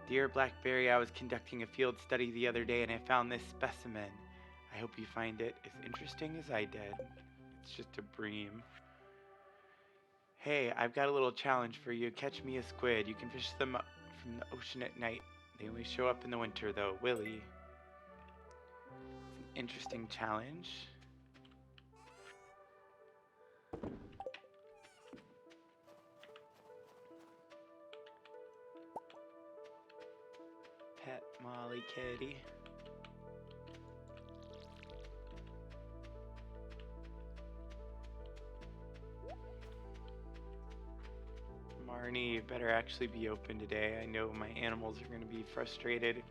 Dear Blackberry, I was conducting a field study the other day and I found this specimen. I hope you find it as interesting as I did. It's just a bream. Hey, I've got a little challenge for you. Catch me a squid. You can fish them up from the ocean at night. They only show up in the winter though. Willie. It's an interesting challenge. Pet Molly Kitty. Marnie, you better actually be open today. I know my animals are going to be frustrated.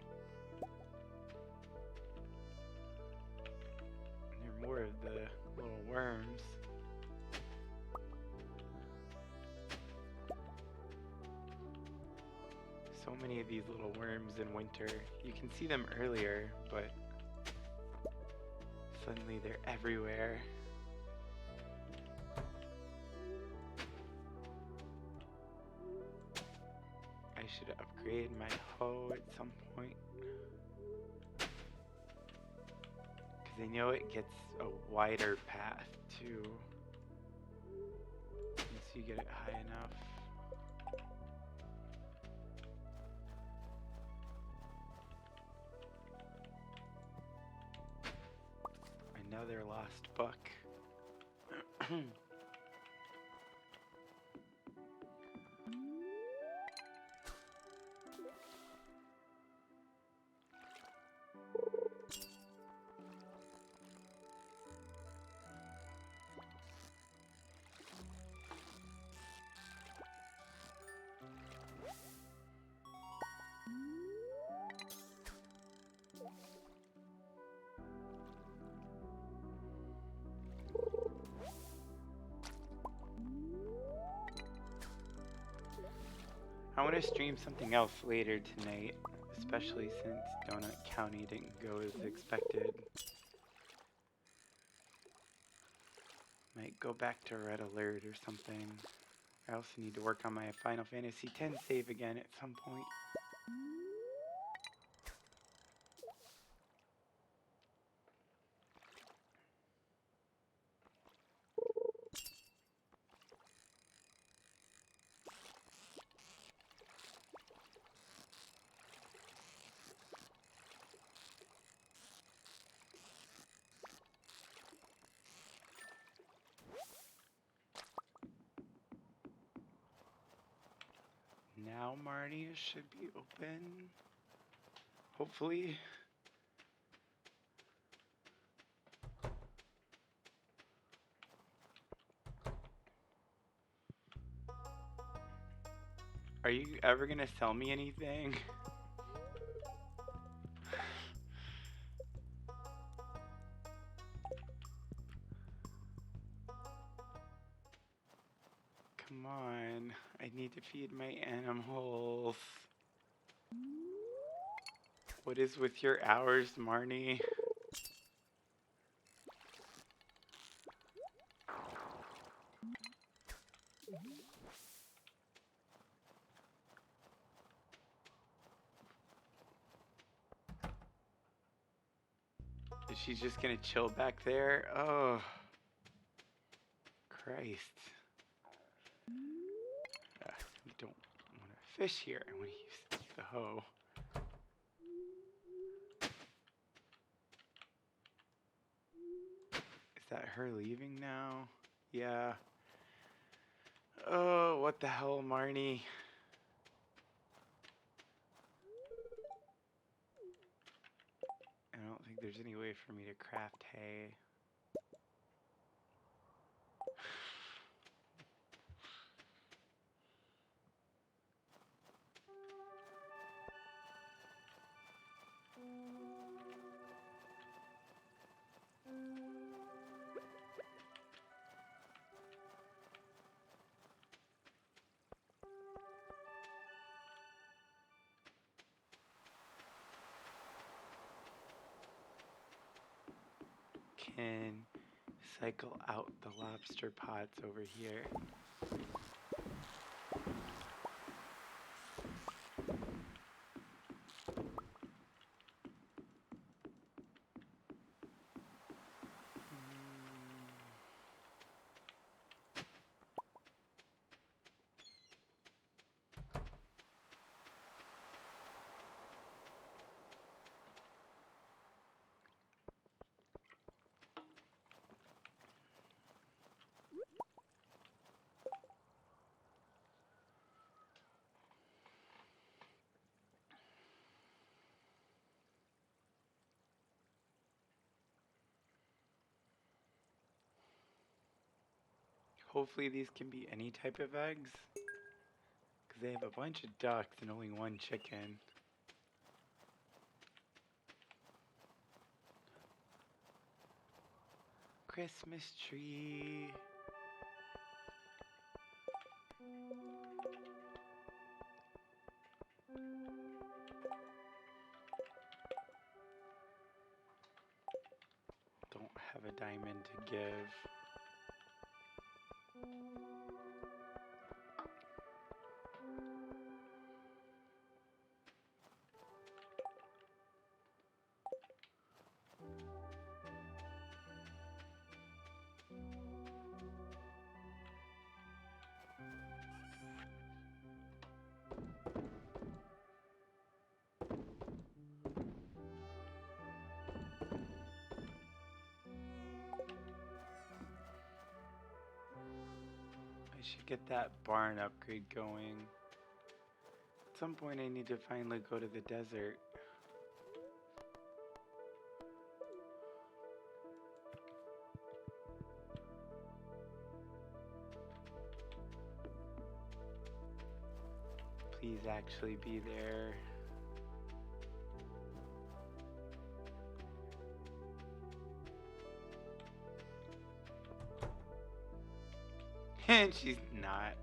There are more of the little worms. So many of these little worms in winter. You can see them earlier, but suddenly they're everywhere. should upgrade my hoe at some point. Because I know it gets a wider path too. Once you get it high enough. Another lost buck. I want to stream something else later tonight, especially since Donut County didn't go as expected. Might go back to Red Alert or something. I also need to work on my Final Fantasy X save again at some point. Now Marnie should be open. Hopefully. Are you ever gonna sell me anything? Come on, I need to feed my animals. What is with your hours, Marnie? Is she just gonna chill back there? Oh, Christ. I don't want to fish here. I want to use the hoe. Is that her leaving now? Yeah. Oh, what the hell, Marnie? I don't think there's any way for me to craft hay. Can cycle out the lobster pots over here. Hopefully these can be any type of eggs. Because they have a bunch of ducks and only one chicken. Christmas tree. Don't have a diamond to give. should get that barn upgrade going. At some point I need to finally go to the desert. Please actually be there. And she's not.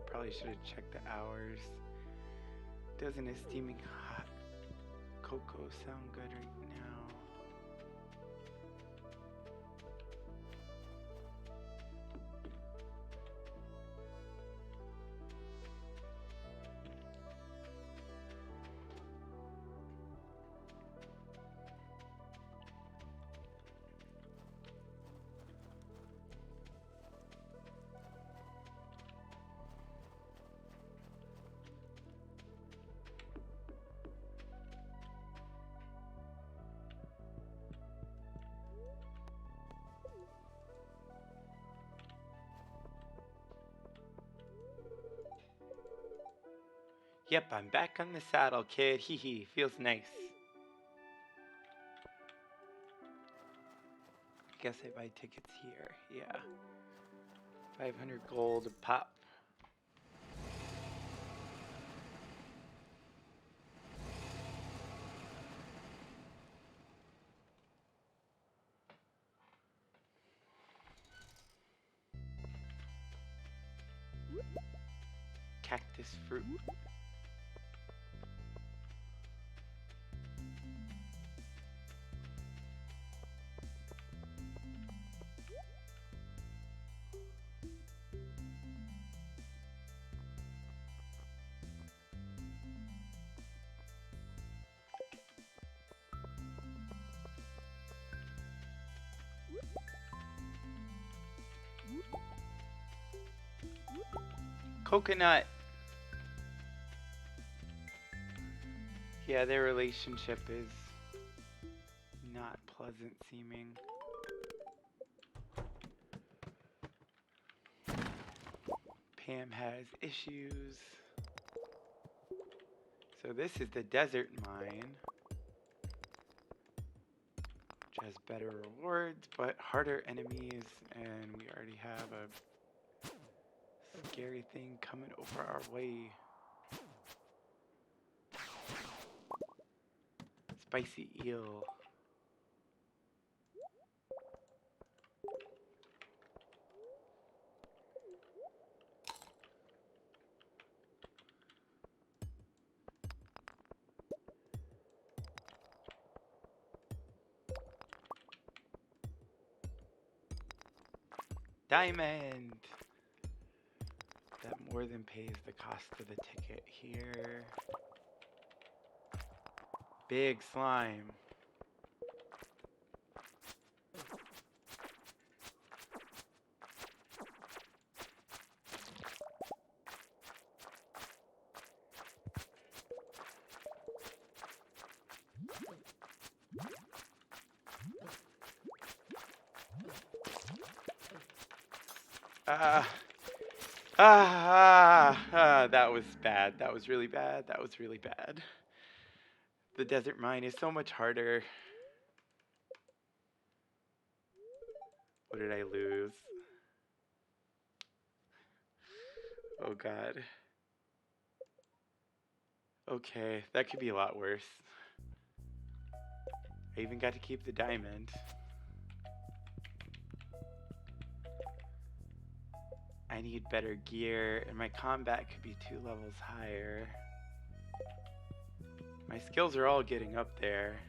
Probably should have checked the hours. Doesn't a steaming hot cocoa sound good right now? Yep, I'm back on the saddle, kid. Hee hee, feels nice. I guess I buy tickets here. Yeah. 500 gold a pop. Cactus fruit. Coconut. Yeah, their relationship is not pleasant seeming. Pam has issues. So this is the desert mine, which has better rewards, but harder enemies, and we already have a scary thing coming over our way. Spicy eel. Diamond! That more than pays the cost of the ticket here. Big slime. That was bad. That was really bad. That was really bad. The desert mine is so much harder. What did I lose? Oh god. Okay, that could be a lot worse. I even got to keep the diamond. I need better gear, and my combat could be 2 levels higher. My skills are all getting up there.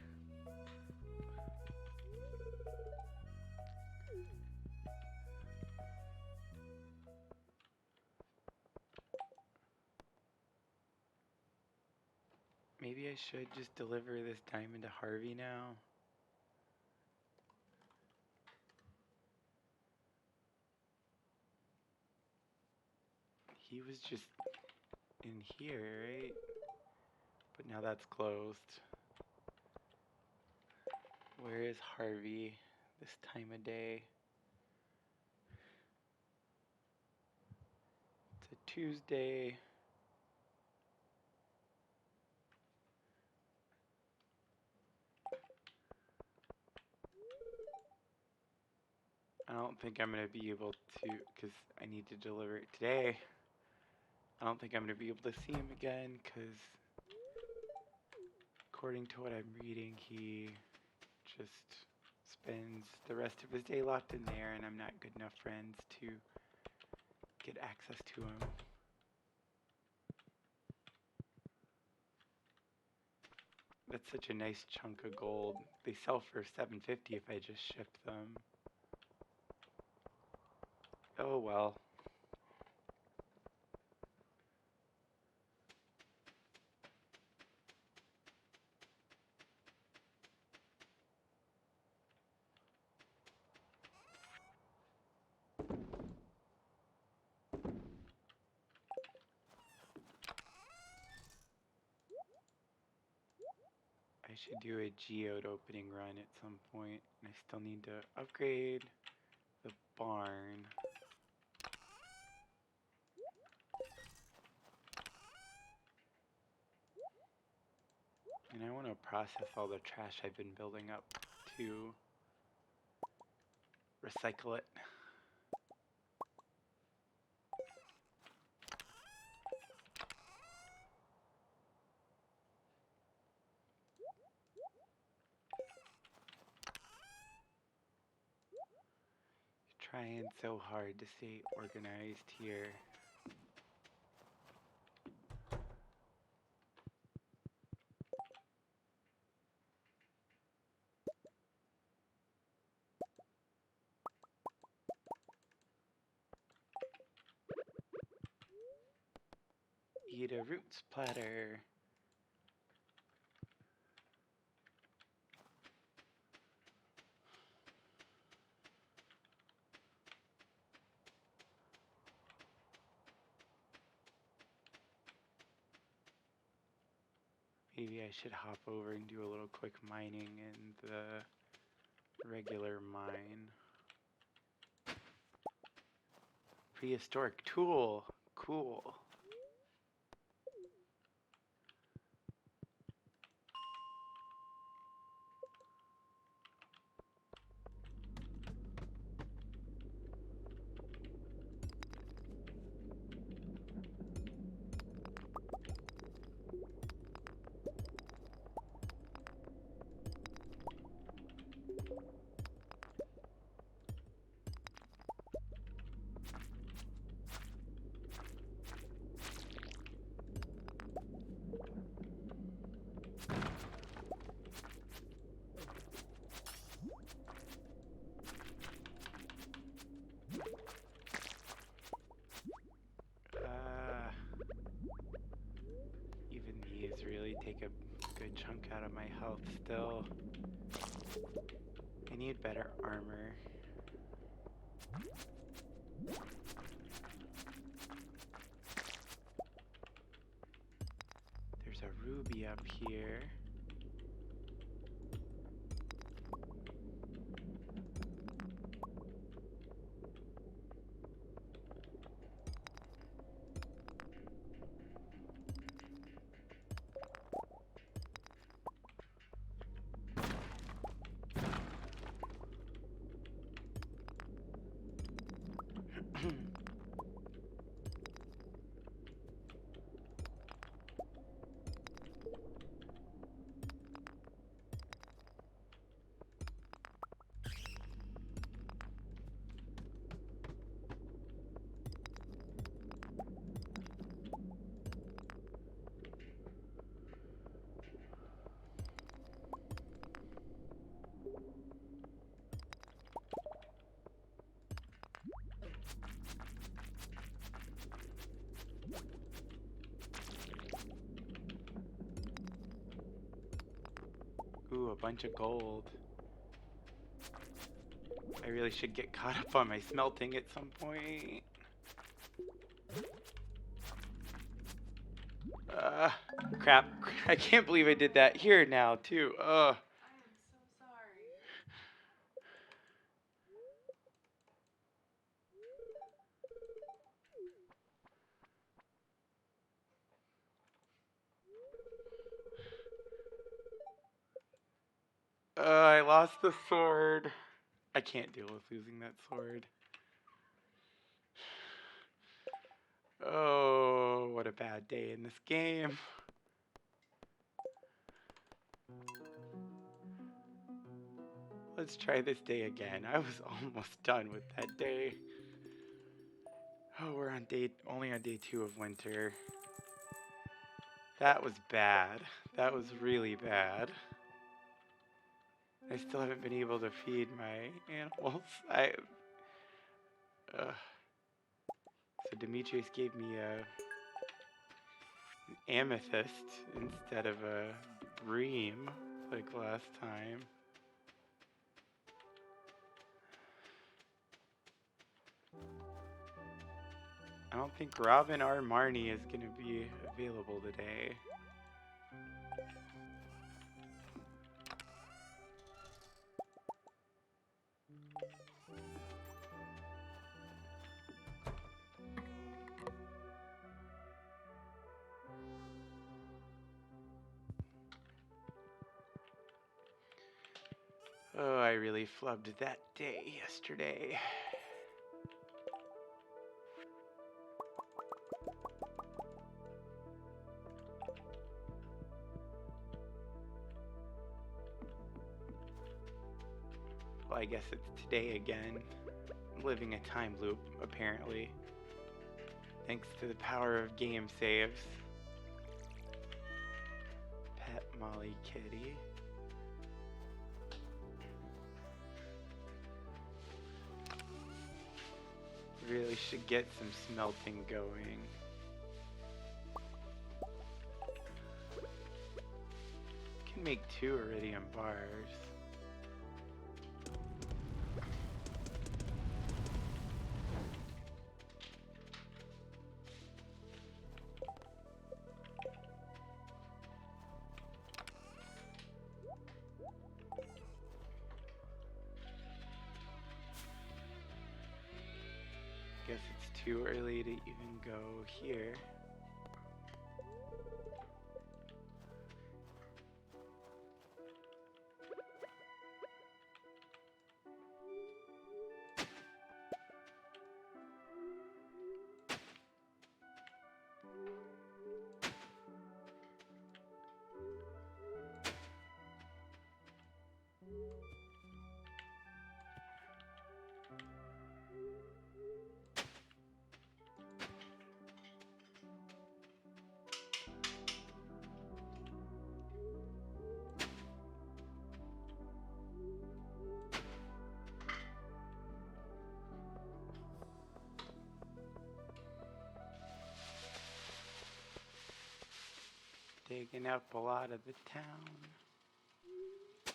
Maybe I should just deliver this diamond to Harvey now. He was just in here, right? But now that's closed. Where is Harvey this time of day? Tuesday. I don't think I'm going to be able to, because I need to deliver it today. I don't think I'm going to be able to see him again, because according to what I'm reading, he just spends the rest of his day locked in there, and I'm not good enough friends to get access to him. That's such a nice chunk of gold. They sell for $7.50 if I just ship them. Oh well. I should do a geode opening run at some point. And I still need to upgrade the barn. And I want to process all the trash I've been building up to recycle it. Trying so hard to stay organized here. Eat a roots platter. Maybe I should hop over and do a little quick mining in the regular mine. Prehistoric tool. Cool. Even these really take a good chunk out of my health still. I need better armor. There's a ruby up here. Ooh, a bunch of gold. I really should get caught up on my smelting at some point. Crap. I can't believe I did that here now, too. I am so sorry. I lost the sword. I can't deal with losing that sword. Oh, what a bad day in this game. Let's try this day again. I was almost done with that day. Oh, we're on only on day 2 of winter. That was bad. That was really bad. I still haven't been able to feed my animals. So Demetrius gave me an amethyst instead of a bream like last time. I don't think Robin or Marnie is going to be available today. Oh, I really flubbed that day yesterday. Well, I guess it's today again. Living a time loop, apparently. Thanks to the power of game saves. Pet Molly Kitty. Really should get some smelting going. Can make 2 iridium bars. Guess it's too early to even go here. Digging up a lot of the town.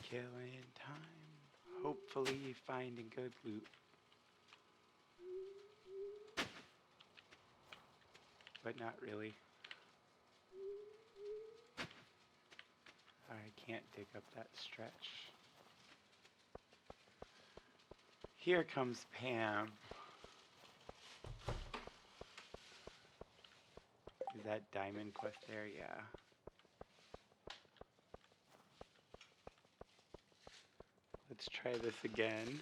Killing time. Hopefully finding good loot. But not really. I can't dig up that stretch. Here comes Pam. Is that diamond quest there? Yeah. Let's try this again.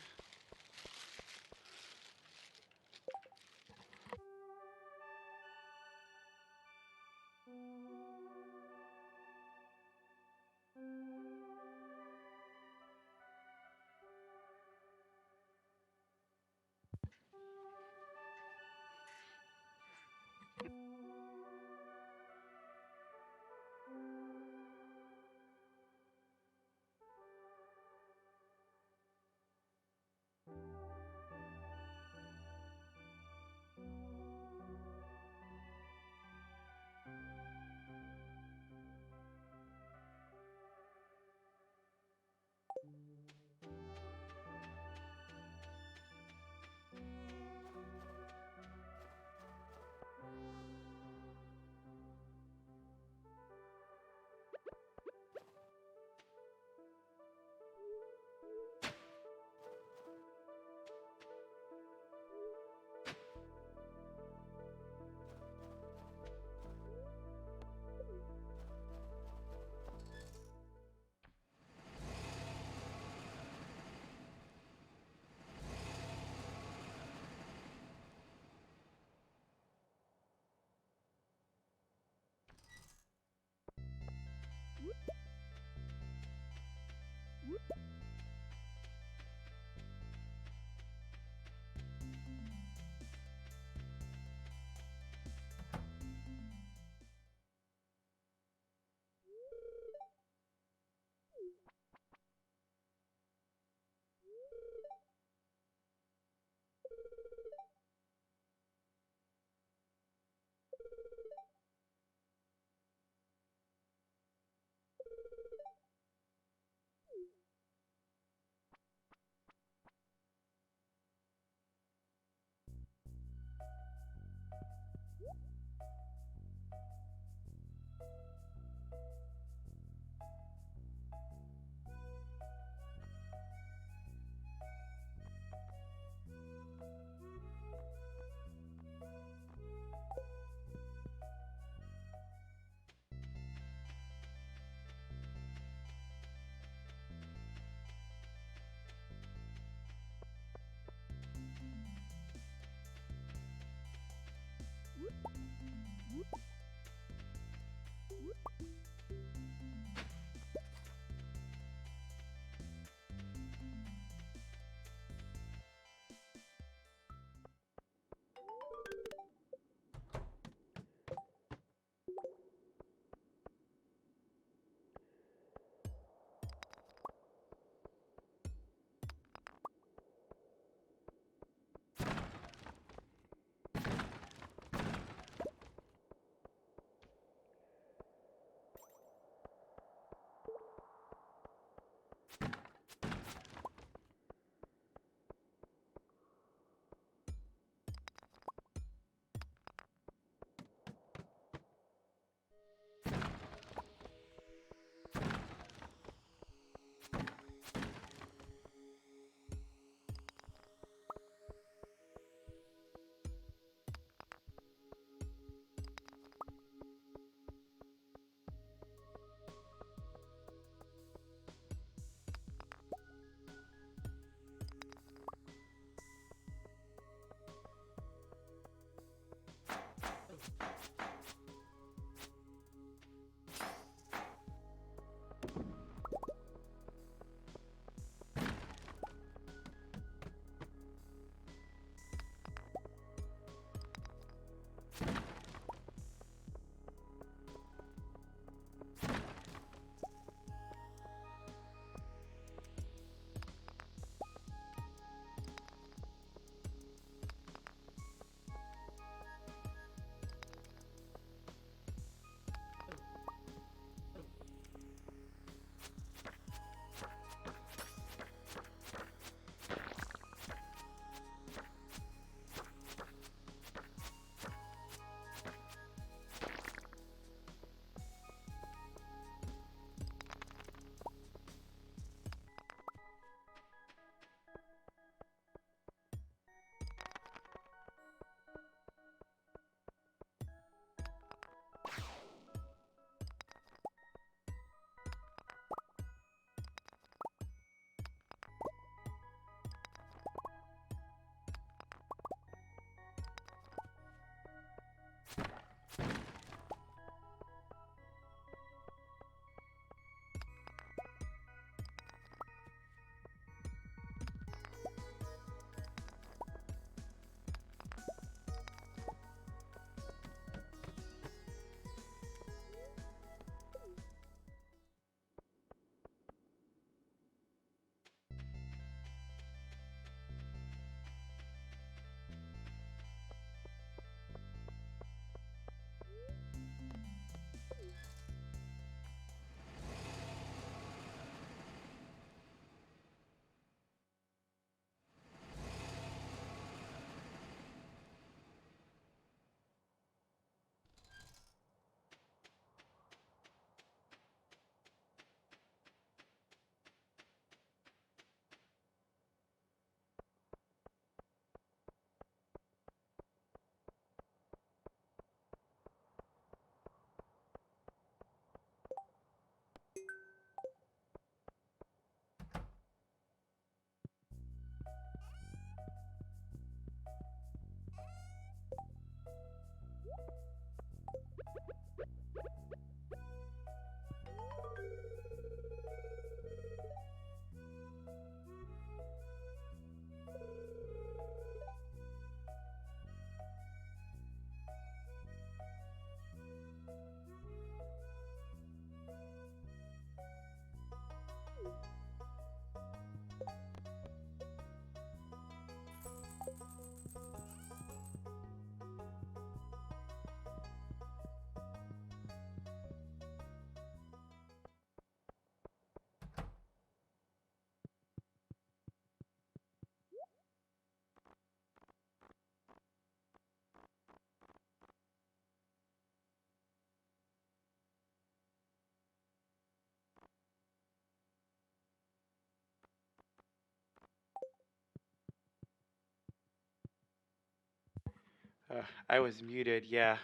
I was muted, yeah.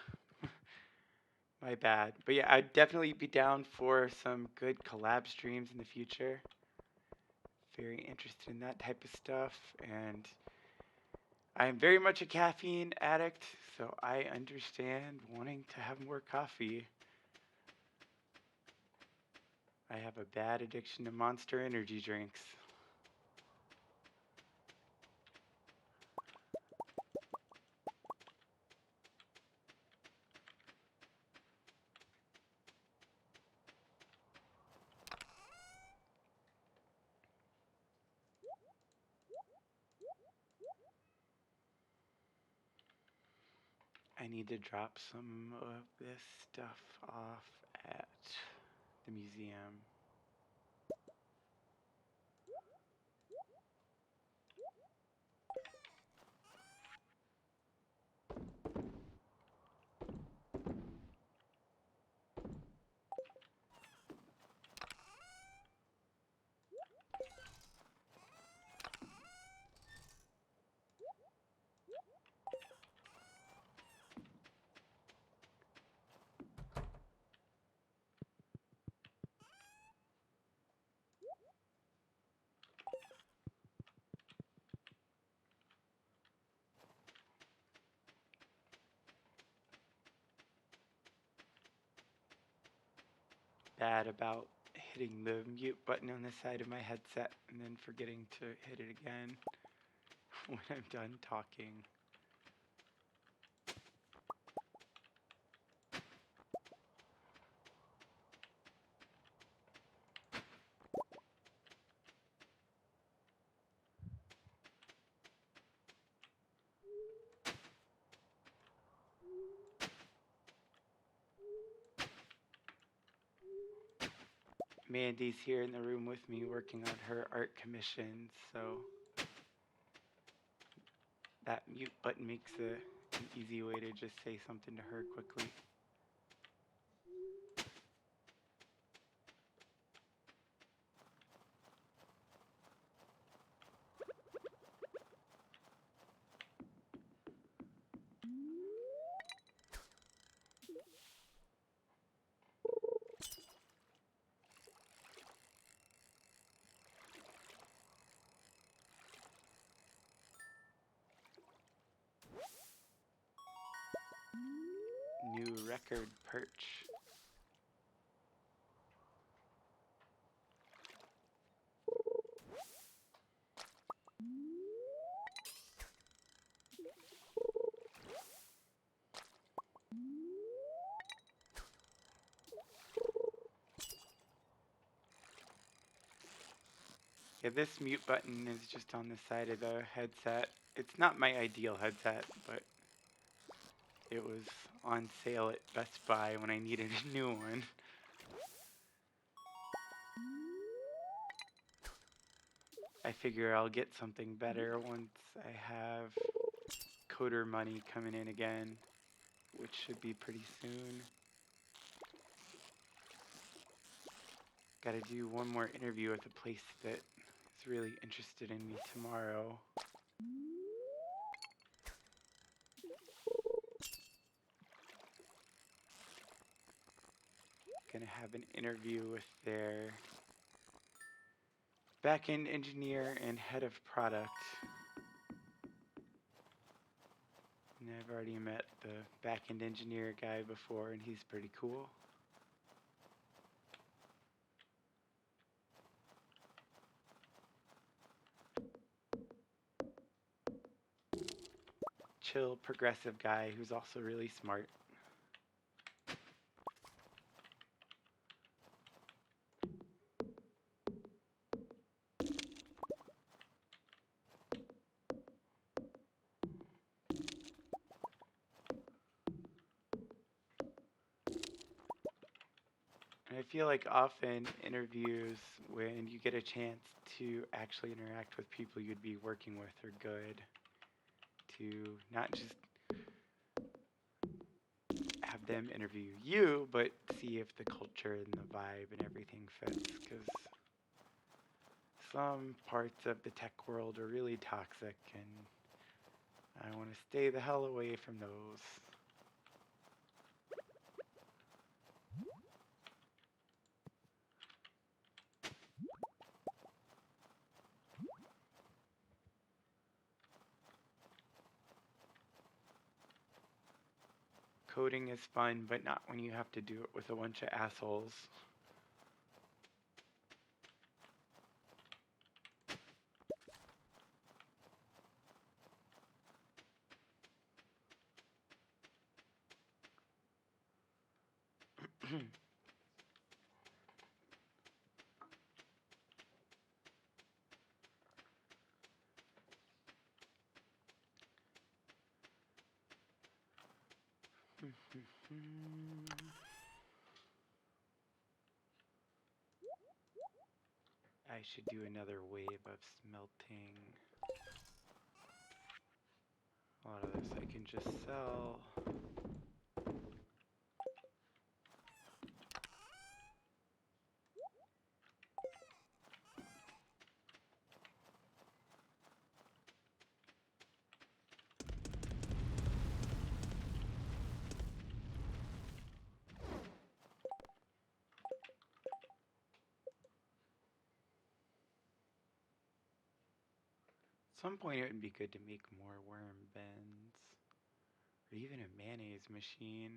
My bad. But yeah, I'd definitely be down for some good collab streams in the future. Very interested in that type of stuff. And I am very much a caffeine addict, so I understand wanting to have more coffee. I have a bad addiction to Monster energy drinks. I need to drop some of this stuff off at the museum. Bad about hitting the mute button on the side of my headset and then forgetting to hit it again when I'm done talking. Mandy's here in the room with me working on her art commissions, so that mute button makes an easy way to just say something to her quickly. New record perch. Yeah, this mute button is just on the side of the headset. It's not my ideal headset, but it was on sale at Best Buy when I needed a new one. I figure I'll get something better once I have coder money coming in again, which should be pretty soon. Gotta do one more interview with a place that is really interested in me tomorrow. Gonna have an interview with their back-end engineer and head of product. And I've already met the back-end engineer guy before, and he's pretty cool. Chill, progressive guy who's also really smart. And I feel like often interviews, when you get a chance to actually interact with people you'd be working with, are good. To not just have them interview you, but see if the culture and the vibe and everything fits. Because some parts of the tech world are really toxic, and I want to stay the hell away from those. Coding is fun, but not when you have to do it with a bunch of assholes. I should do another wave of smelting. A lot of this I can just sell. At some point it would be good to make more worm bends. Or even a mayonnaise machine.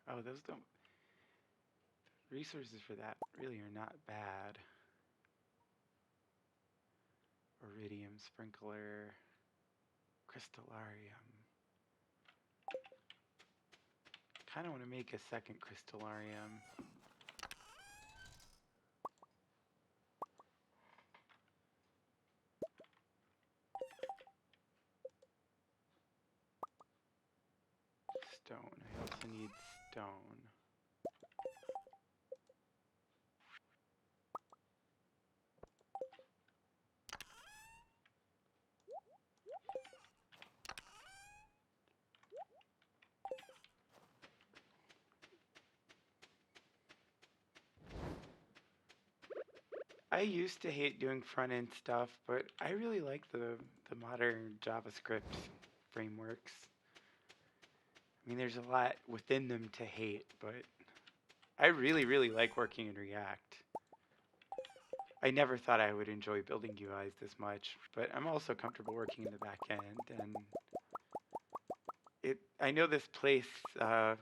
Oh, those don't... Resources for that really are not bad. Iridium sprinkler. Crystallarium. Kinda want to make a second crystallarium. Stone. I also need stone. I used to hate doing front-end stuff, but I really like the modern JavaScript frameworks. I mean, there's a lot within them to hate, but I really like working in React. I never thought I would enjoy building UIs this much, but I'm also comfortable working in the back end, and I know this place, like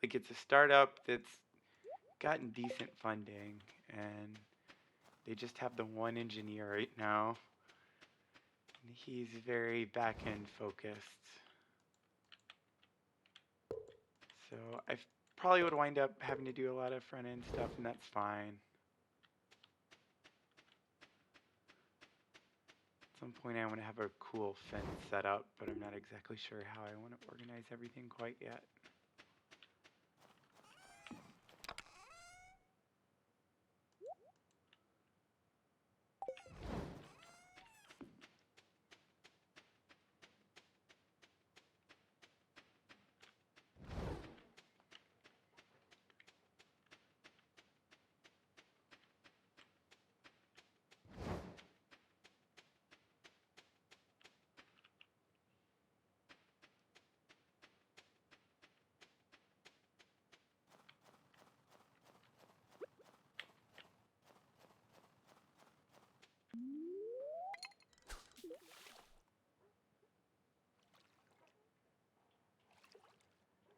it's a startup that's gotten decent funding, and they just have the one engineer right now. And he's very back-end focused. So I probably would wind up having to do a lot of front-end stuff, and that's fine. At some point I want to have a cool fence set up, but I'm not exactly sure how I want to organize everything quite yet.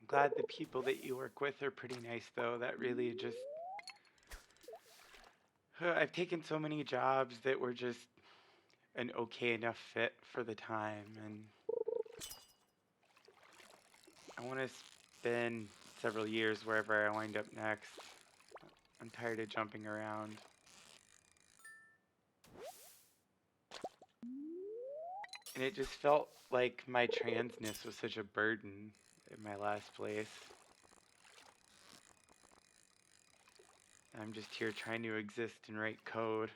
I'm glad the people that you work with are pretty nice, though. That really just... I've taken so many jobs that were just an okay enough fit for the time, and I want to spend several years wherever I wind up next. I'm tired of jumping around. And it just felt like my transness was such a burden in my last place. I'm just here trying to exist and write code.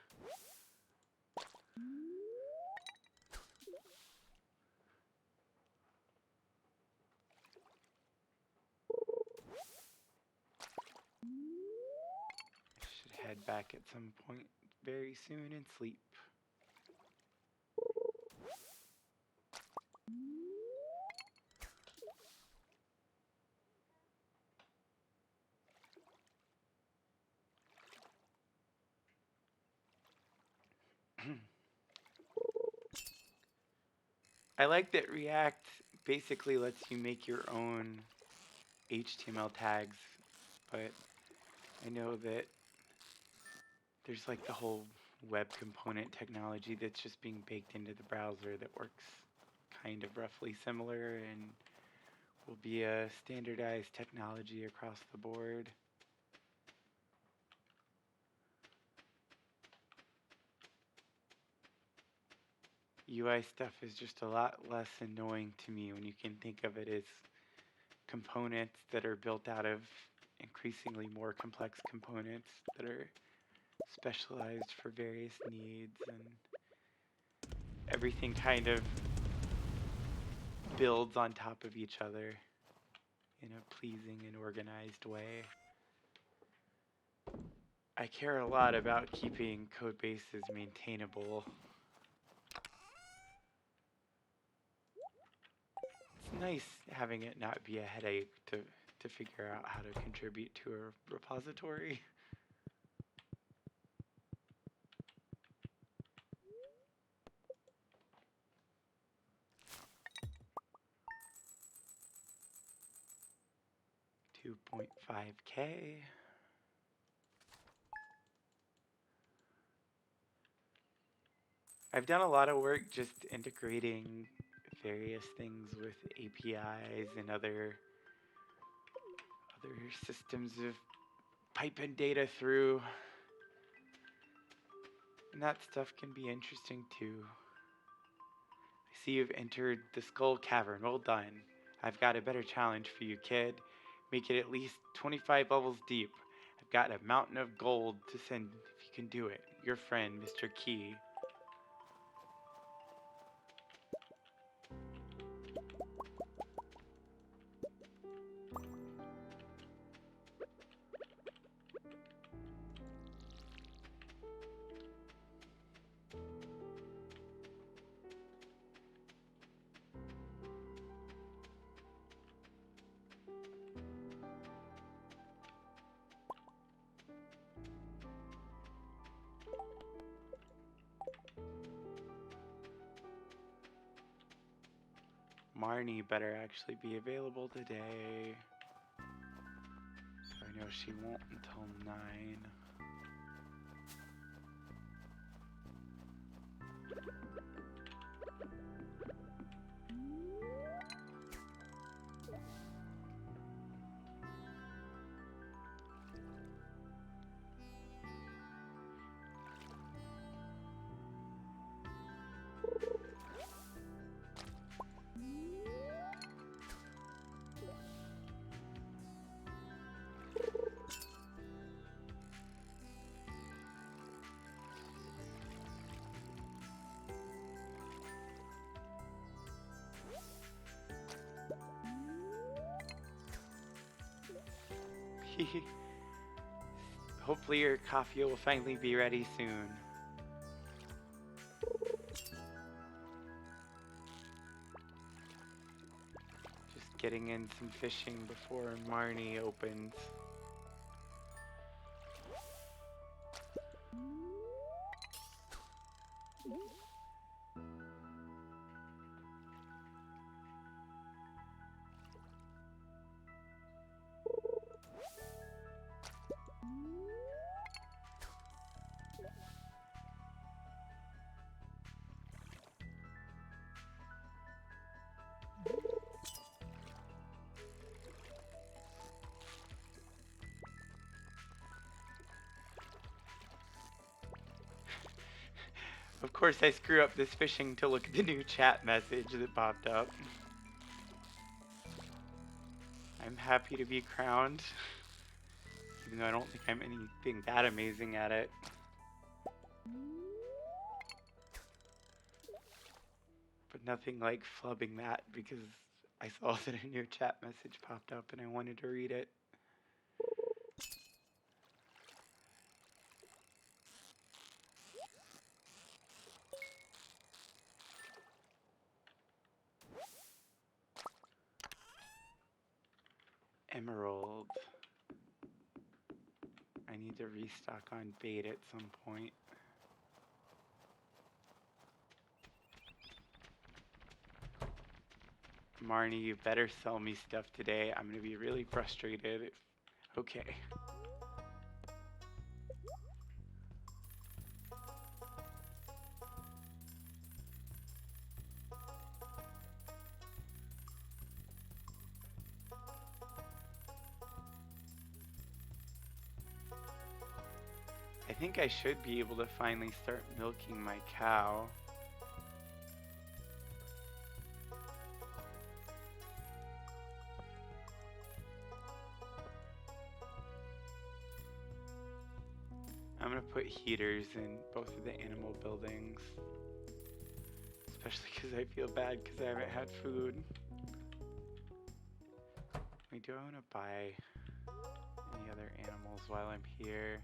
I should head back at some point very soon and sleep. I like that React basically lets you make your own HTML tags, but I know that there's like the whole web component technology that's just being baked into the browser that works kind of roughly similar and will be a standardized technology across the board. UI stuff is just a lot less annoying to me when you can think of it as components that are built out of increasingly more complex components that are specialized for various needs, and everything kind of builds on top of each other in a pleasing and organized way. I care a lot about keeping code bases maintainable. It's nice having it not be a headache to figure out how to contribute to a repository. $2.5K. I've done a lot of work just integrating various things with APIs and other systems of piping data through. And that stuff can be interesting too. I see you've entered the Skull Cavern. Well done. I've got a better challenge for you, kid. Make it at least 25 levels deep. I've got a mountain of gold to send if you can do it. Your friend, Mr. Key. Marnie better actually be available today. So I know she won't until 9. Hopefully your coffee will finally be ready soon. Just getting in some fishing before Marnie opens. Of course I screw up this fishing to look at the new chat message that popped up. I'm happy to be crowned, even though I don't think I'm anything that amazing at it. But nothing like flubbing that because I saw that a new chat message popped up and I wanted to read it. Emerald. I need to restock on bait at some point. Marnie, you better sell me stuff today. I'm gonna be really frustrated. Okay. I think I should be able to finally start milking my cow. I'm gonna put heaters in both of the animal buildings. Especially because I feel bad because I haven't had food. Wait, do I want to buy any other animals while I'm here?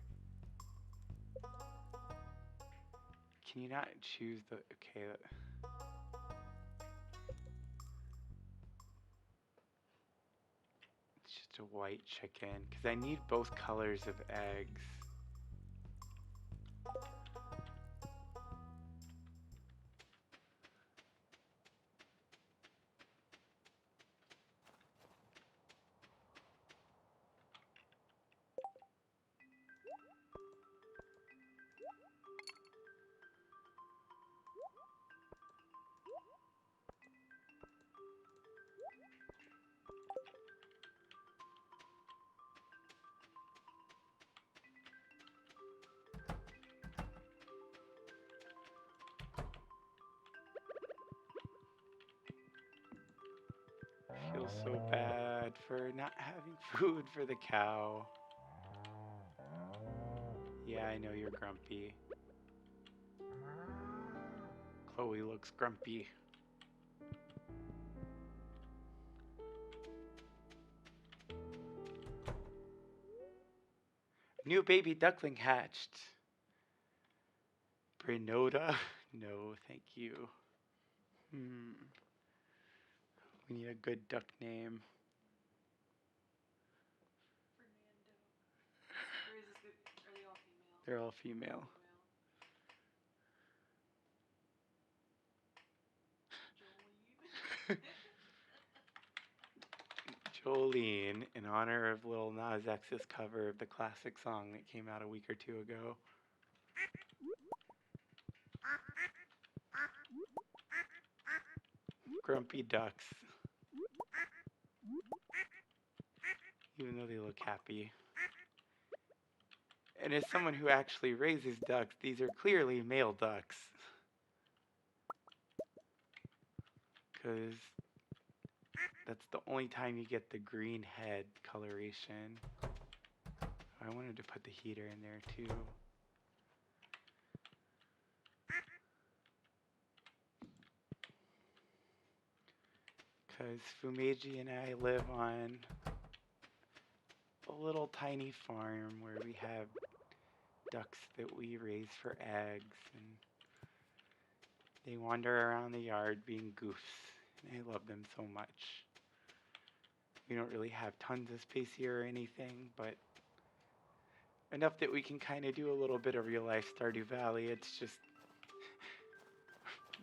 Can you not choose the... Okay. It's just a white chicken. Because I need both colors of eggs. I feel so bad for not having food for the cow. Yeah, I know you're grumpy. Chloe looks grumpy. New baby duckling hatched. Brinoda? No, thank you. We need a good duck name. Fernando. Or are they all female? They're all female. Jolene. Jolene, in honor of Lil Nas X's cover of the classic song that came out a week or two ago. Grumpy ducks. Even though they look happy. And as someone who actually raises ducks, these are clearly male ducks. Because that's the only time you get the green head coloration. I wanted to put the heater in there too. Because Fumeji and I live on a little tiny farm where we have ducks that we raise for eggs, and they wander around the yard being goofs, and I love them so much. We don't really have tons of space here or anything, but enough that we can kind of do a little bit of real life Stardew Valley. It's just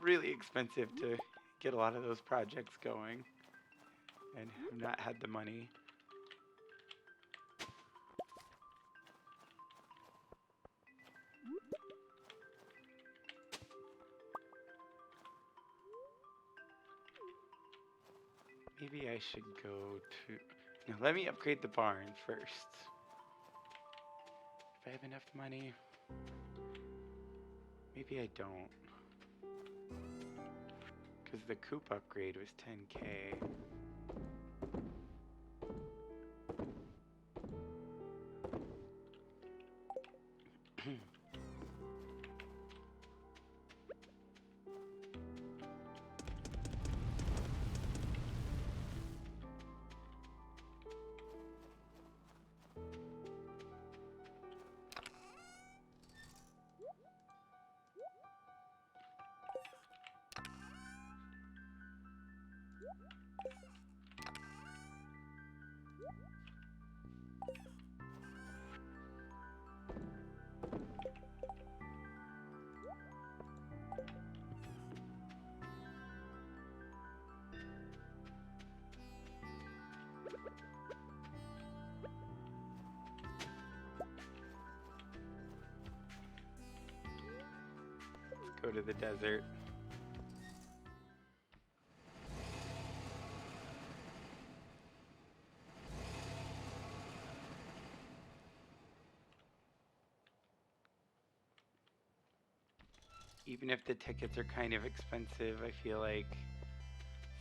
really expensive to get a lot of those projects going, and have not had the money. Maybe I should go to... No, let me upgrade the barn first. If I have enough money. Maybe I don't. Because the coop upgrade was 10K. go to the desert. Even if the tickets are kind of expensive, I feel like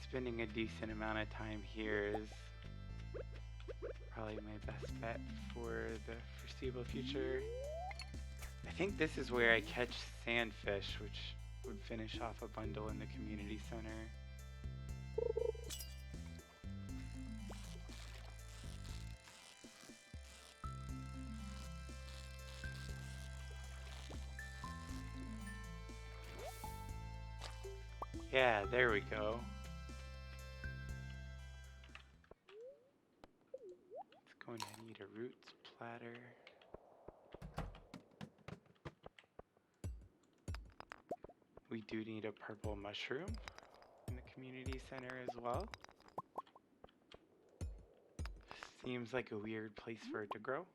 spending a decent amount of time here is probably my best bet for the foreseeable future. I think this is where I catch sandfish, which would finish off a bundle in the community center. Yeah, there we go. Let's go ahead and eat a roots platter. We do need a purple mushroom in the community center as well. Seems like a weird place for it to grow.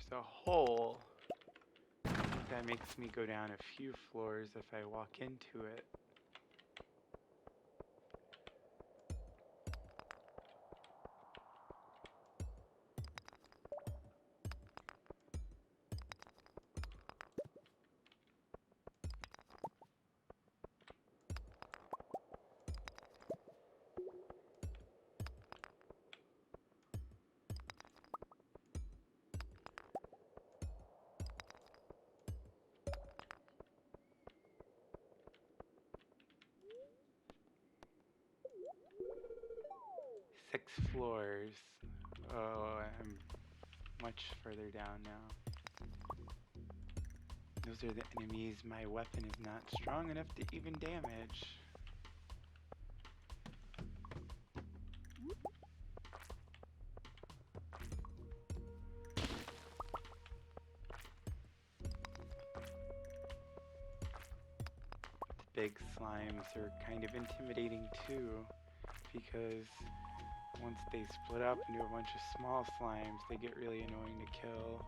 There's a hole that makes me go down a few floors if I walk into it. Six floors. Oh, I'm much further down now. Those are the enemies my weapon is not strong enough to even damage. The big slimes are kind of intimidating too, because once they split up into a bunch of small slimes, they get really annoying to kill.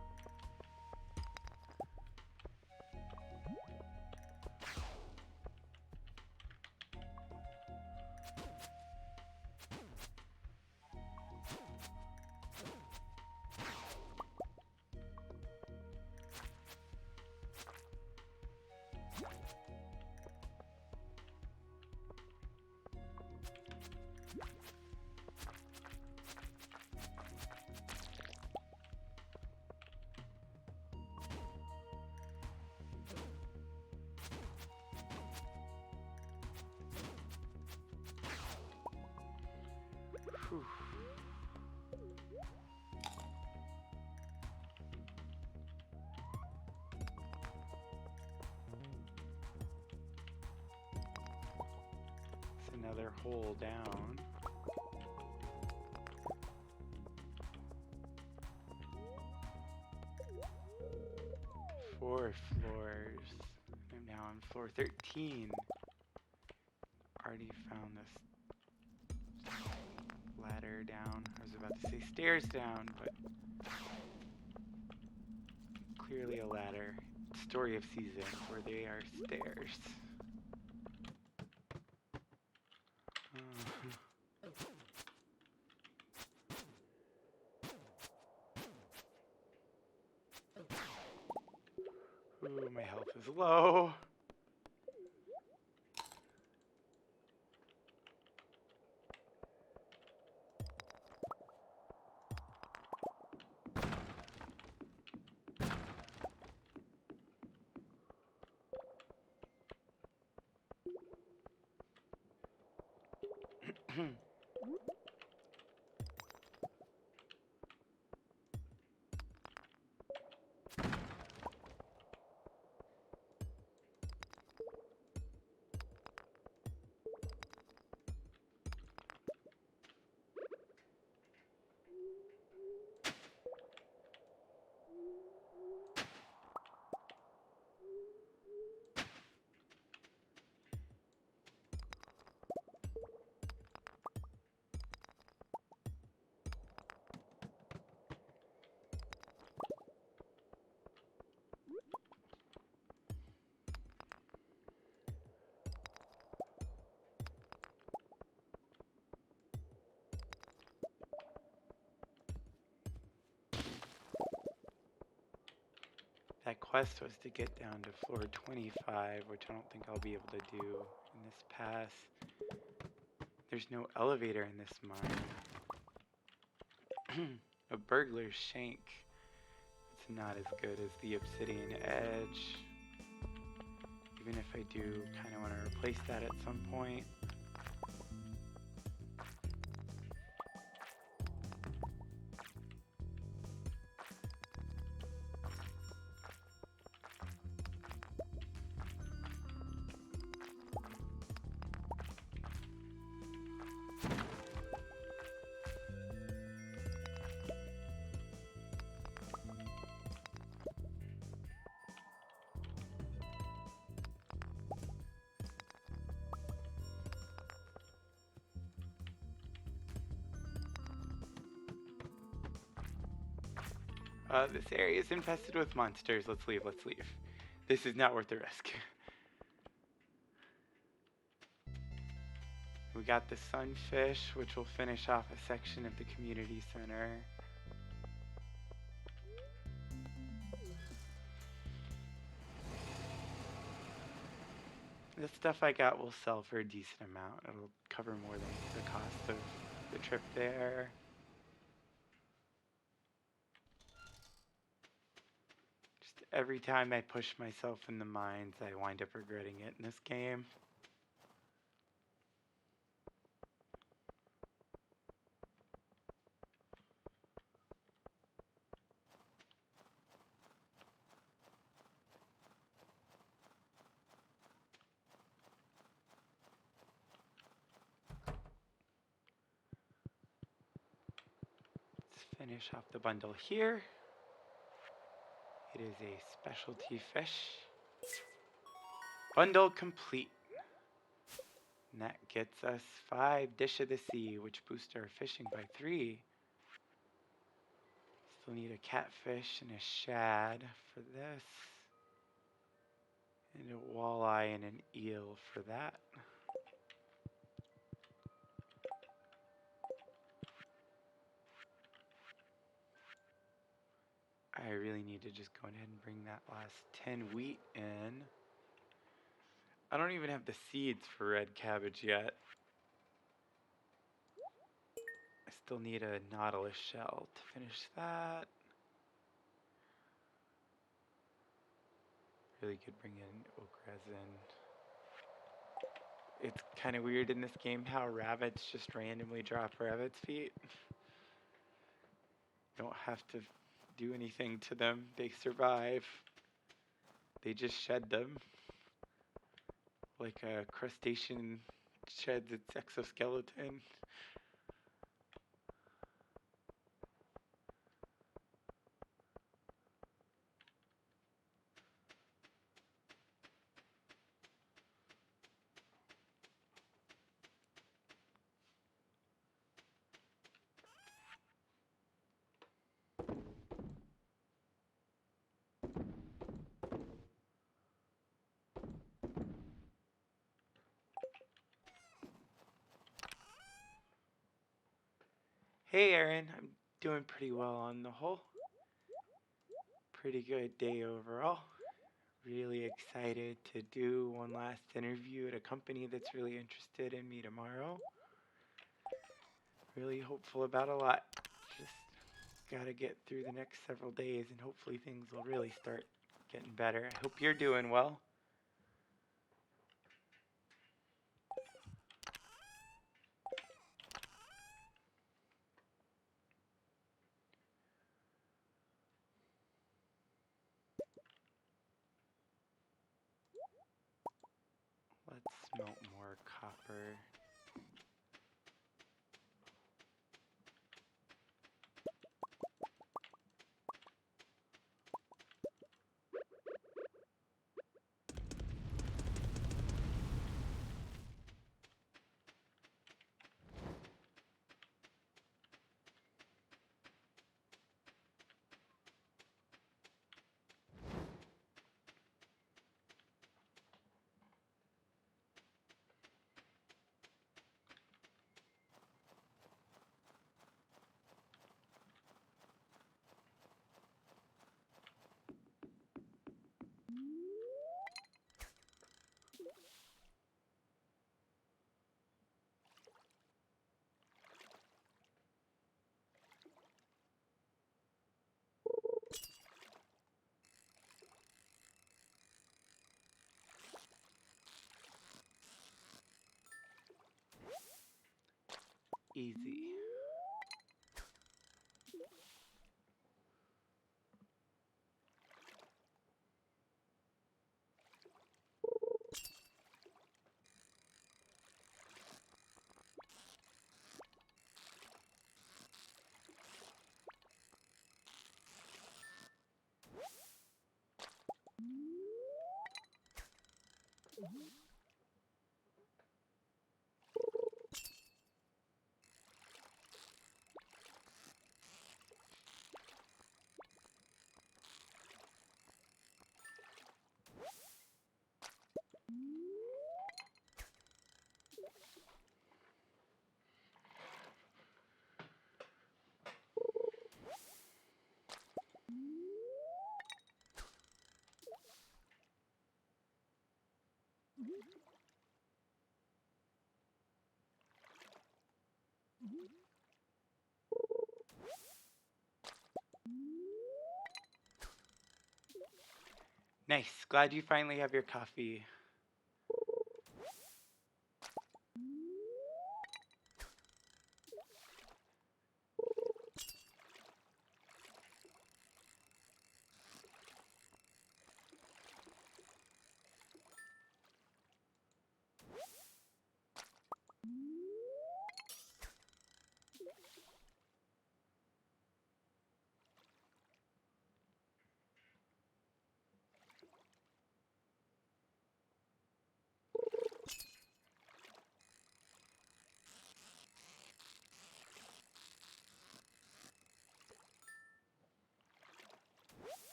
Whew. It's another hole down. Four floors. I'm now on floor 13. Already found this ladder down. I was about to say stairs down, but clearly a ladder. Story of seasons where they are stairs. Ooh, my health is low. that quest was to get down to floor 25, which I don't think I'll be able to do in this pass. There's no elevator in this mine. A burglar's shank. It's not as good as the obsidian edge. Even if I do kind of want to replace that at some point. This area is infested with monsters. Let's leave, let's leave. This is not worth the risk. We got the sunfish, which will finish off a section of the community center. The stuff I got will sell for a decent amount. It'll cover more than the cost of the trip there. Every time I push myself in the mines, I wind up regretting it in this game. Let's finish off the bundle here. It is a specialty fish. Bundle complete. And that gets us 5 Dish of the Sea, which boosts our fishing by 3. Still need a catfish and a shad for this. And a walleye and an eel for that. I really need to just go ahead and bring that last 10 wheat in. I don't even have the seeds for red cabbage yet. I still need a nautilus shell to finish that. Really could bring in oak resin. It's kind of weird in this game how rabbits just randomly drop rabbit's feet. Don't have to do anything to them. They survive. They just shed them. Like a crustacean sheds its exoskeleton. Hey Aaron, I'm doing pretty well on the whole. Pretty good day overall. Really excited to do one last interview at a company that's really interested in me tomorrow. Really hopeful about a lot. Just gotta get through the next several days and hopefully things will really start getting better. I hope you're doing well. Let's smelt more copper. easy. Nice. Glad you finally have your coffee.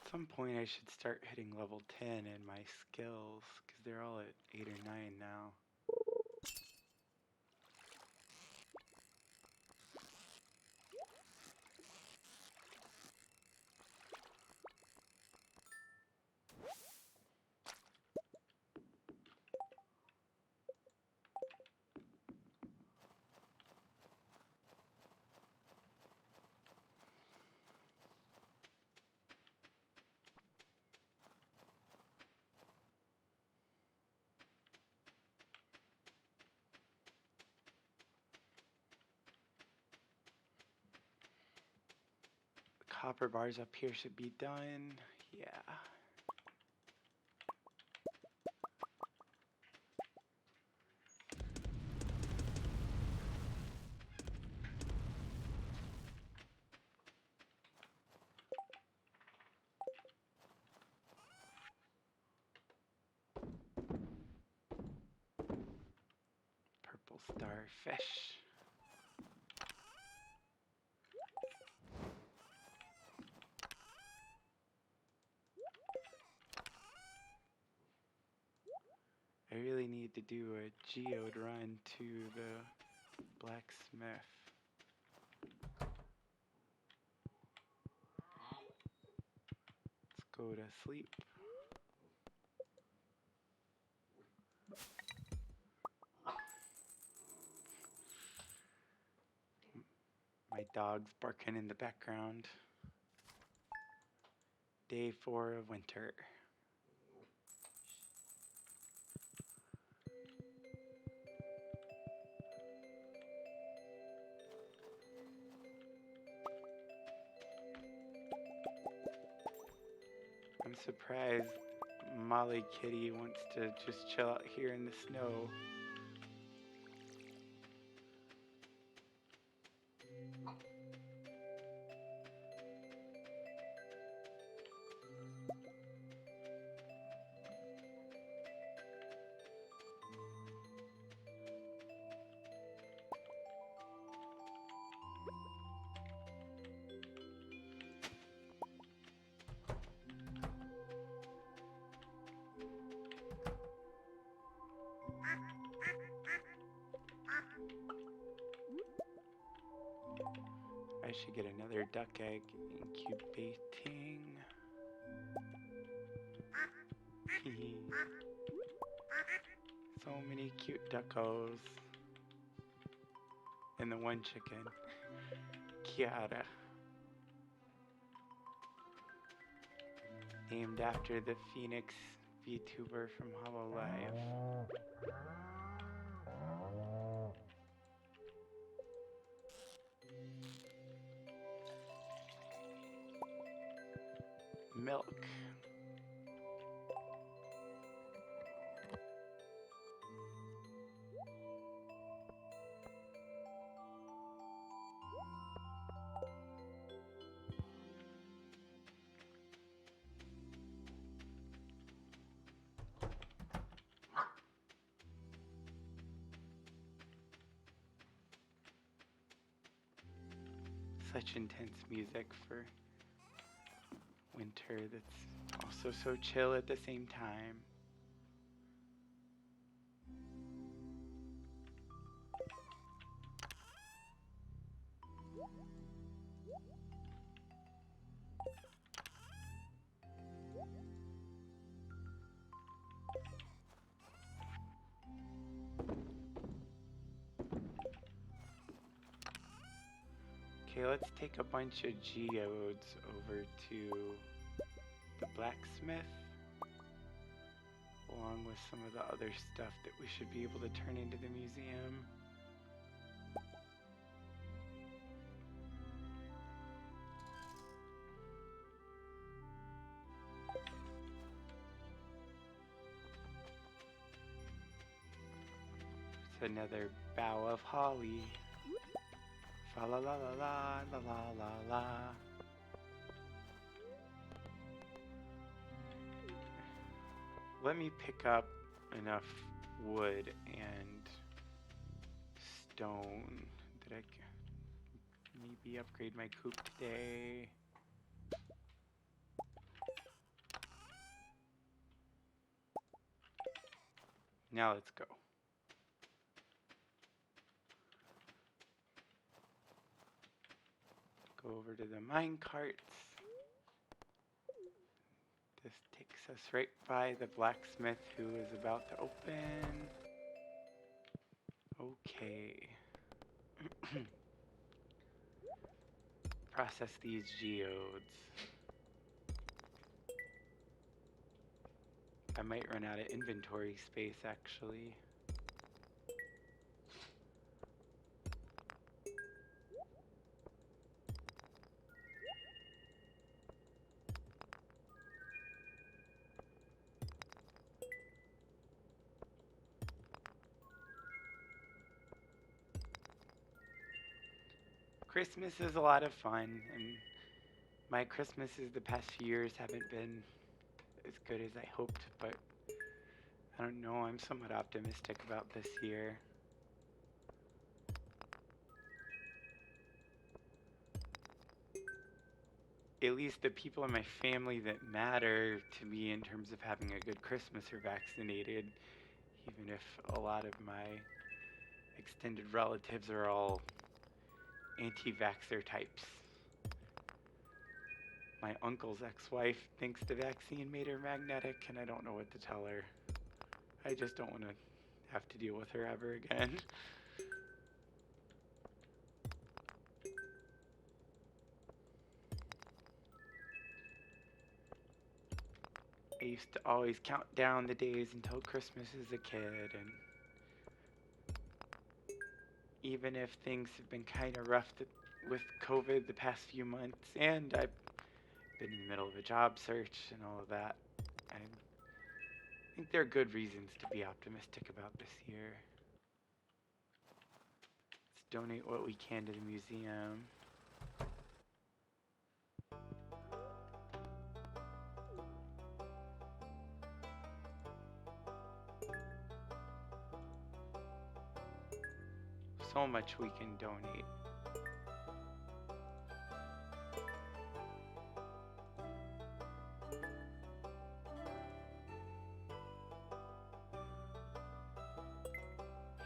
At some point I should start hitting level 10 in my skills, because they're all at 8 or 9 now. The copper bars up here should be done. Yeah. Purple starfish. I really need to do a geode run to the blacksmith. Let's go to sleep. My dog's barking in the background. Day 4 of winter. I'm surprised Molly Kitty wants to just chill out here in the snow. I should get another duck egg incubating. So many cute duckos. And the one chicken, Kiara. Named after the VTuber from Hololive. Milk. Such intense music for winter that's also so chill at the same time. Okay, let's take a bunch of geodes over to the blacksmith, along with some of the other stuff that we should be able to turn into the museum. It's another bough of holly. Fa la la la la la la la la. Let me pick up enough wood and stone that I can maybe upgrade my coop today. Now let's go. Go over to the mine carts. This takes us right by the blacksmith who is about to open. Okay. Process these geodes. I might run out of inventory space actually. Christmas is a lot of fun, and my Christmases the past few years haven't been as good as I hoped, but I don't know, I'm somewhat optimistic about this year. At least the people in my family that matter to me in terms of having a good Christmas are vaccinated, even if a lot of my extended relatives are all anti-vaxxer types. My uncle's ex-wife thinks the vaccine made her magnetic, and I don't know what to tell her. I just don't want to have to deal with her ever again. I used to always count down the days until Christmas as a kid, and even if things have been kind of rough with COVID the past few months, and I've been in the middle of a job search and all of that, I think there are good reasons to be optimistic about this year. Let's donate what we can to the museum. So much we can donate.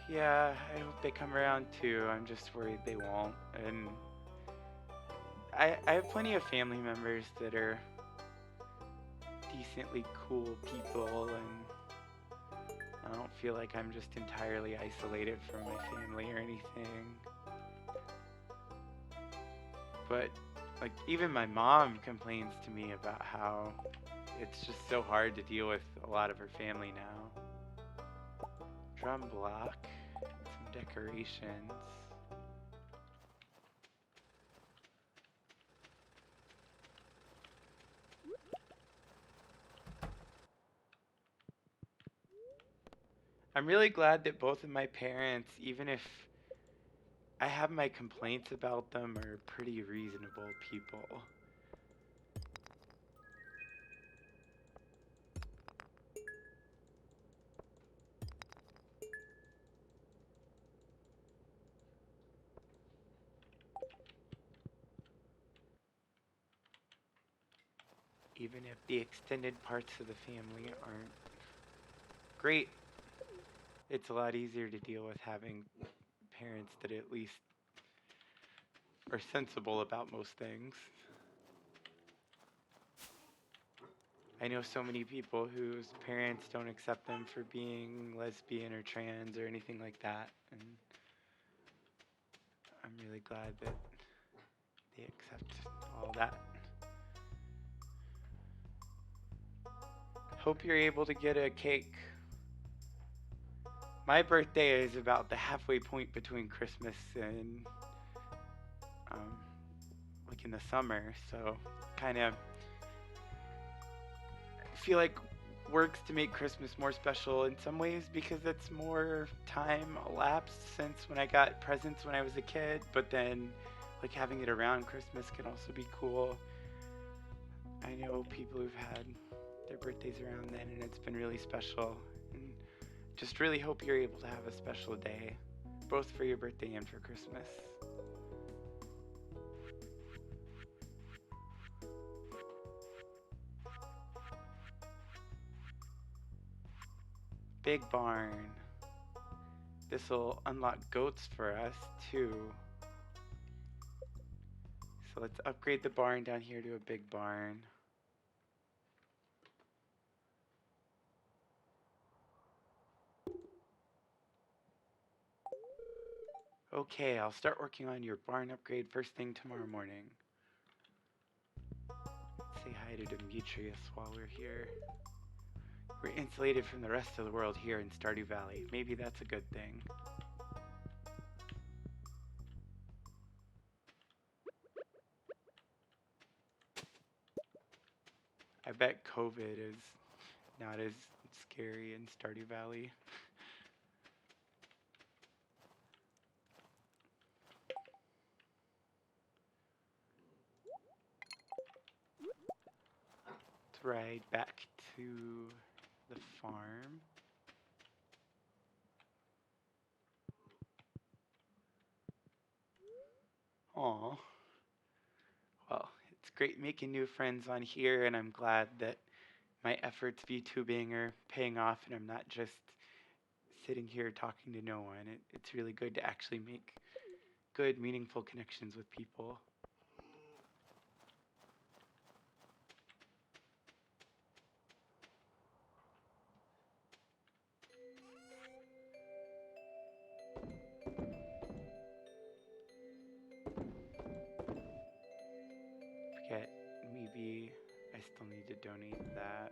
Yeah, I hope they come around too. I'm just worried they won't. And I have plenty of family members that are decently cool people, and I don't feel like I'm just entirely isolated from my family or anything. But like, even my mom complains to me about how it's just so hard to deal with a lot of her family now. Drum block, some decorations. I'm really glad that both of my parents, even if I have my complaints about them, are pretty reasonable people. Even if the extended parts of the family aren't great, it's a lot easier to deal with having parents that at least are sensible about most things. I know so many people whose parents don't accept them for being lesbian or trans or anything like that, and I'm really glad that they accept all that. Hope you're able to get a cake. My birthday is about the halfway point between Christmas and like in the summer, so kind of feel like works to make Christmas more special in some ways because it's more time elapsed since when I got presents when I was a kid, but then like having it around Christmas can also be cool. I know people who've had their birthdays around then and it's been really special, and just really hope you're able to have a special day both for your birthday and for Christmas. Big barn. This will unlock goats for us too. So let's upgrade the barn down here to a big barn. Okay, I'll start working on your barn upgrade first thing tomorrow morning. Say hi to Demetrius while we're here. We're insulated from the rest of the world here in Stardew Valley. Maybe that's a good thing. I bet COVID is not as scary in Stardew Valley. Let's ride back to the farm. Aw. Well, it's great making new friends on here, and I'm glad that my efforts VTubing are paying off and I'm not just sitting here talking to no one. It's really good to actually make good, meaningful connections with people. Forget, maybe I still need to donate that.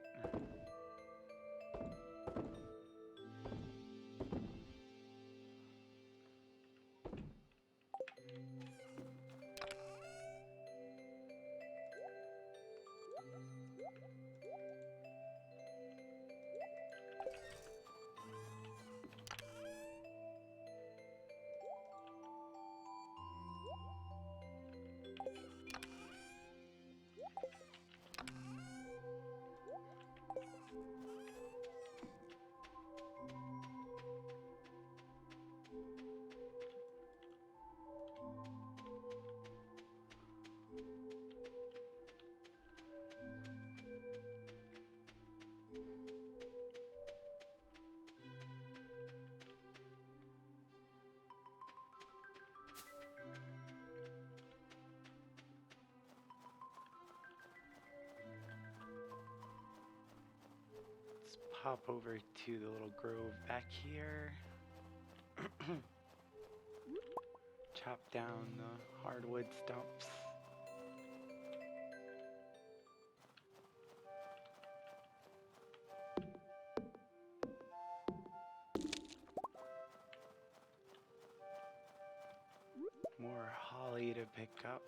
Let's pop over to the little grove back here. Chop down the hardwood stumps. pick up.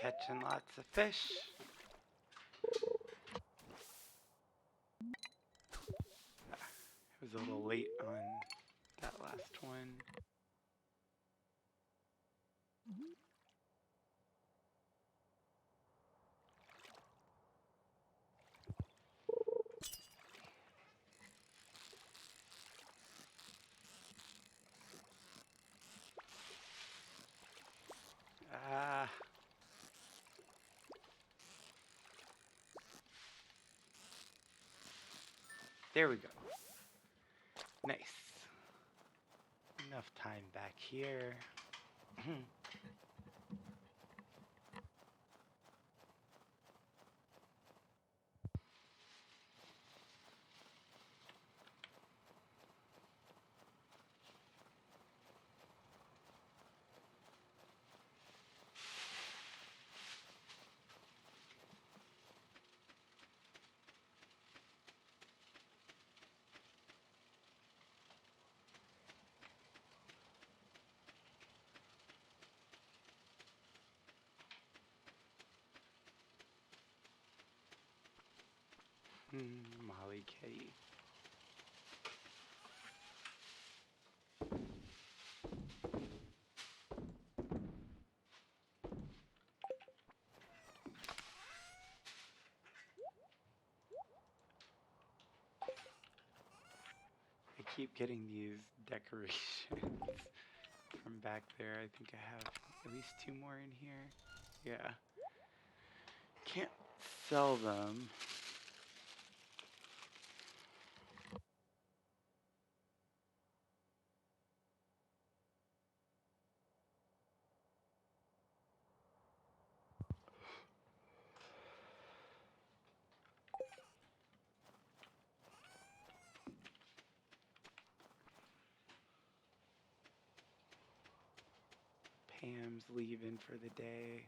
Catching lots of fish. I was a little late on that last one. Ah. There we go. Nice. Enough time back here. Molly Kitty. I keep getting these decorations from back there. I think I have at least 2 more in here. Yeah. Can't sell them. Pam's leaving for the day.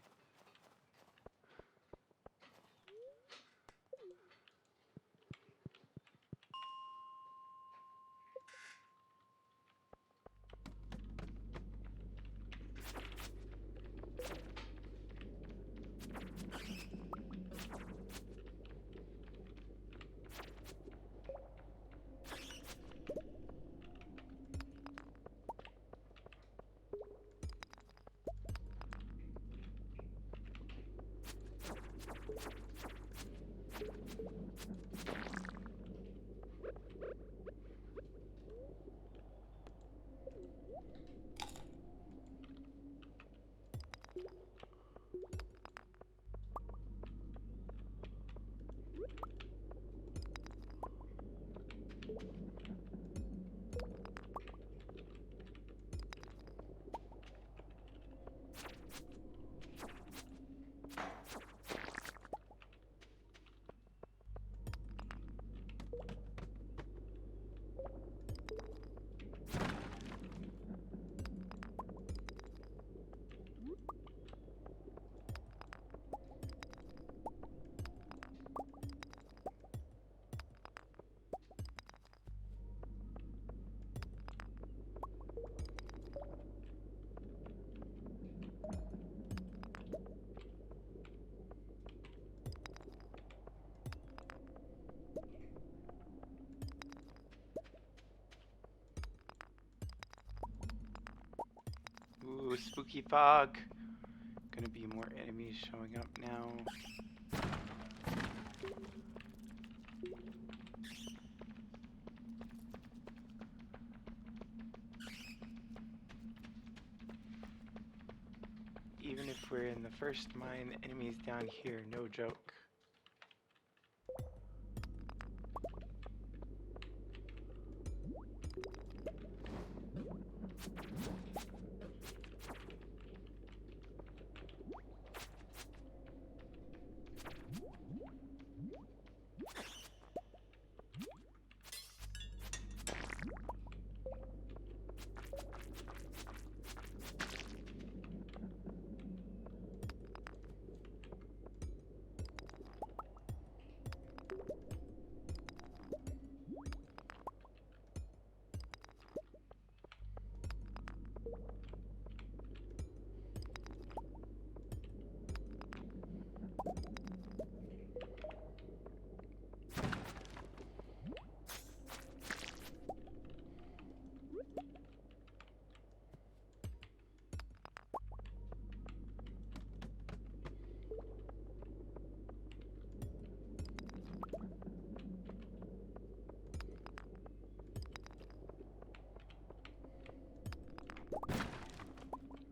Spooky fog. Gonna be more enemies showing up now. Even if we're in the first mine, the enemies down here, no joke.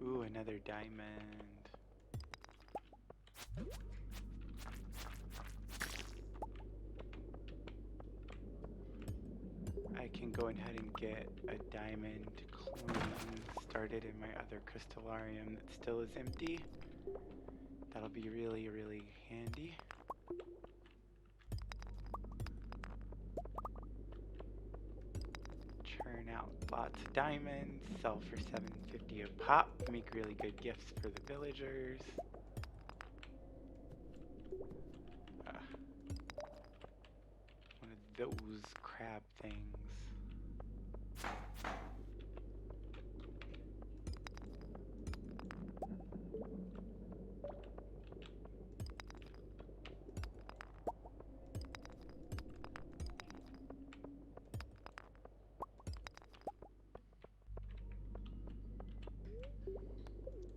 Ooh, another diamond. I can go ahead and get a diamond clone started in my other crystallarium that still is empty. That'll be really, really handy. Churn out lots of diamonds, sell for $7.50 a pop, make really good gifts for the villagers. One of those crab things.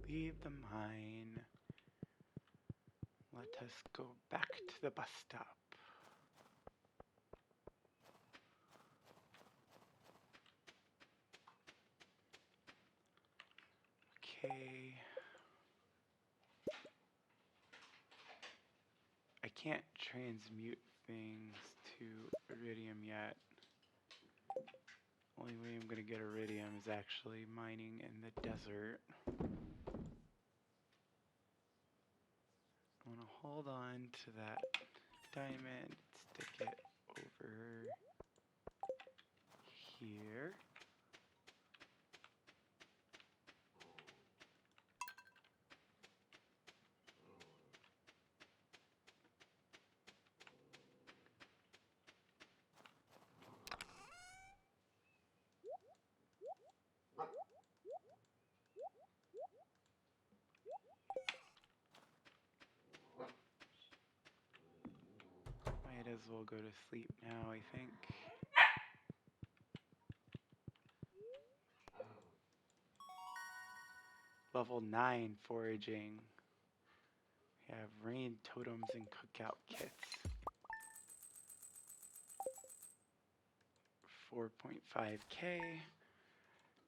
Leave the mine. Let us go back to the bus stop. Okay. I can't transmute things to iridium yet. Only way I'm gonna get iridium is actually mining in the desert. I wanna hold on to that diamond, stick it over here. Might as well go to sleep now, I think. Level 9 foraging. We have rain totems and cookout kits. 4.5k.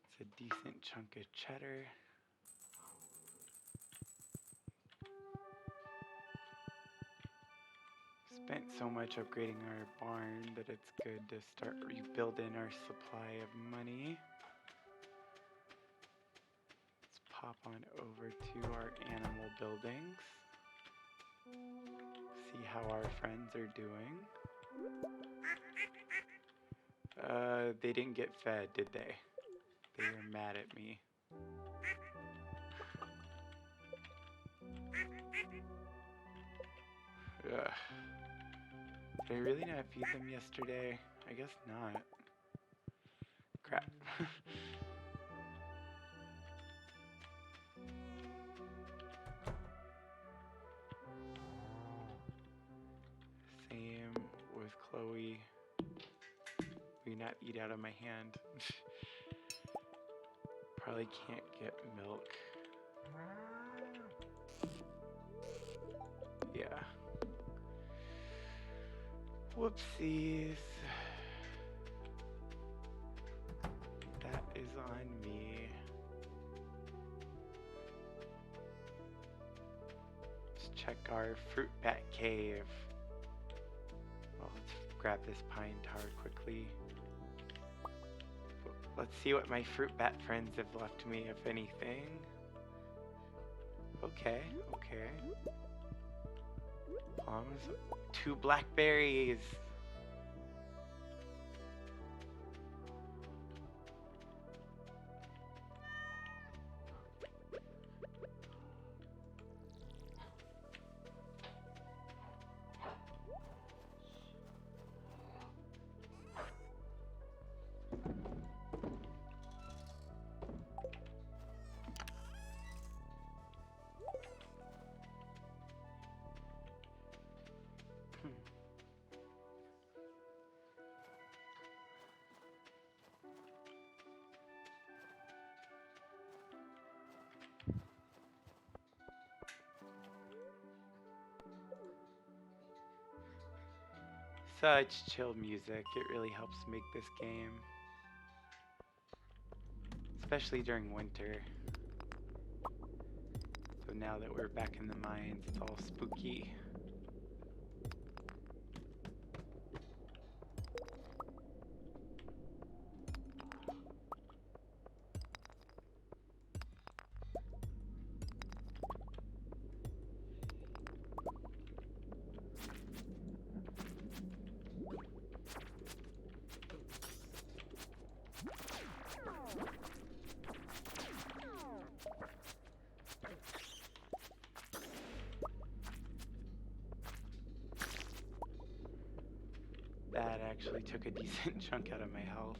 It's a decent chunk of cheddar. Spent so much upgrading our barn that it's good to start rebuilding our supply of money. Let's pop on over to our animal buildings. See how our friends are doing. They didn't get fed, did they? They were mad at me. Ugh. Did I really not feed them yesterday? I guess not. Crap. Same with Chloe. We not eat out of my hand. Probably can't get milk. Yeah. Whoopsies. That is on me. Let's check our fruit bat cave. Well, let's grab this pine tar quickly. Let's see what my fruit bat friends have left me, if anything. Okay, okay. Plums, 2 blackberries. Such chill music. It really helps make this game. Especially during winter. So now that we're back in the mines, it's all spooky. That actually took a decent chunk out of my health.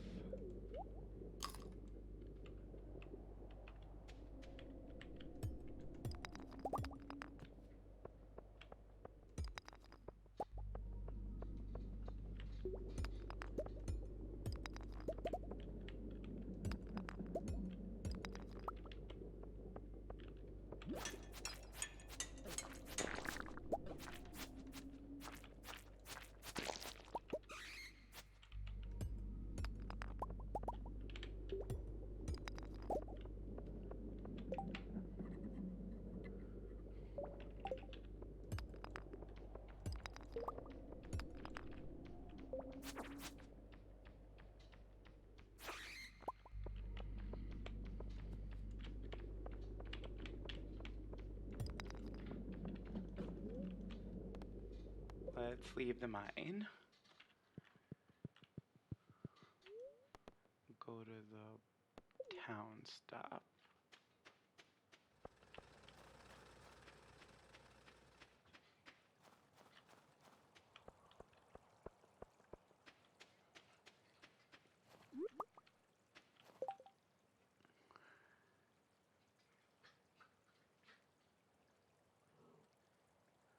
Let's leave the mine. Go to the town stop.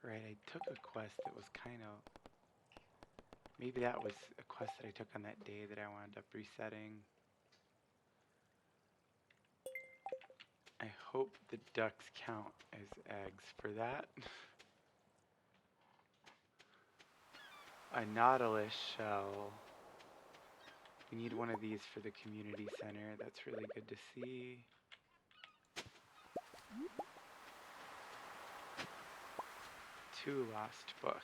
Right, I took a quest that was kind of... Maybe that was a quest that I took on that day that I wound up resetting. I hope the ducks count as eggs for that. A nautilus shell. We need one of these for the community center. That's really good to see. Two lost books.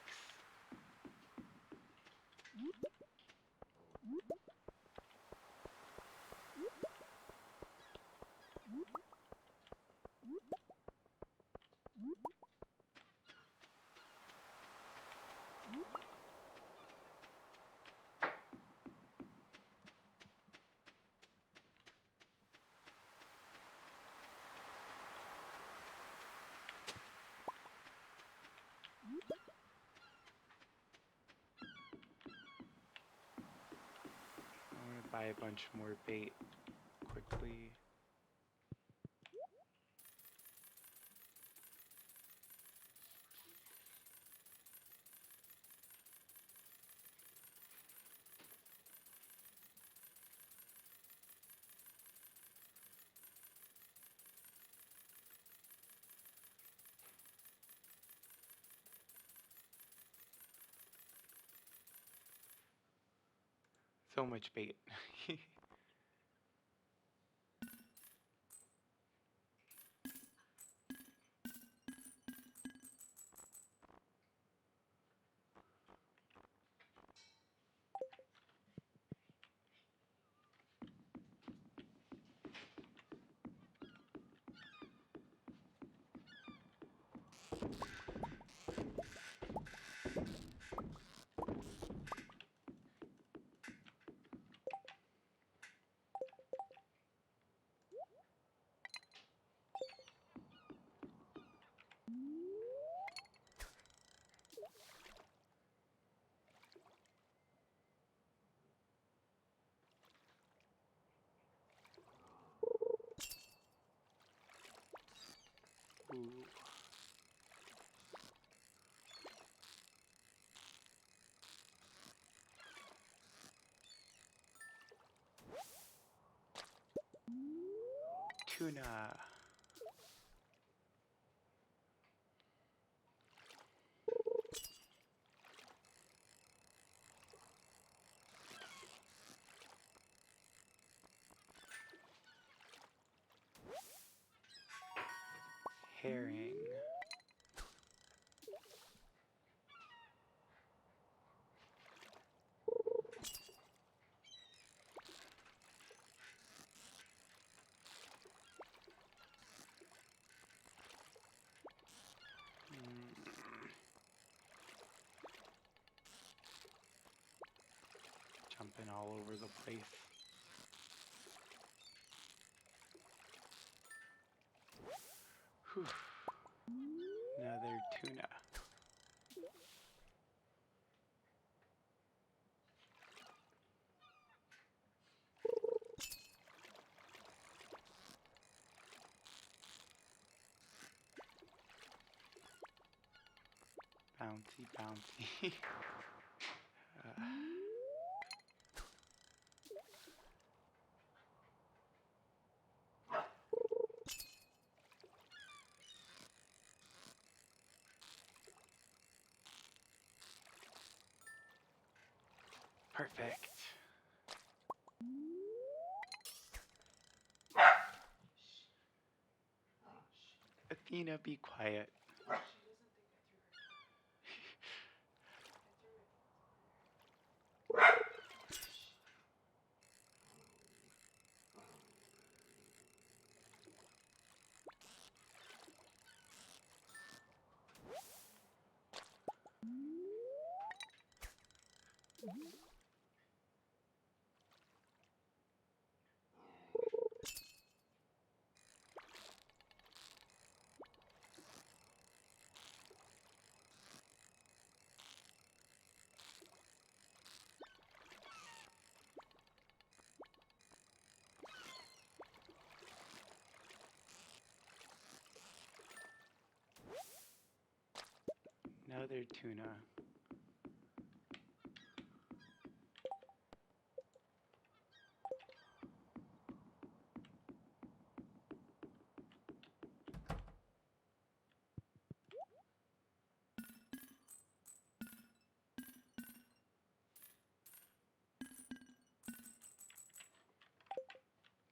I'm gonna buy a bunch more bait quickly. So much bait. Ooh. Tuna. Herring. Jumping all over the place. Whew. Another tuna. Bouncy, bouncy. uh, perfect. Athena, be quiet. Another tuna.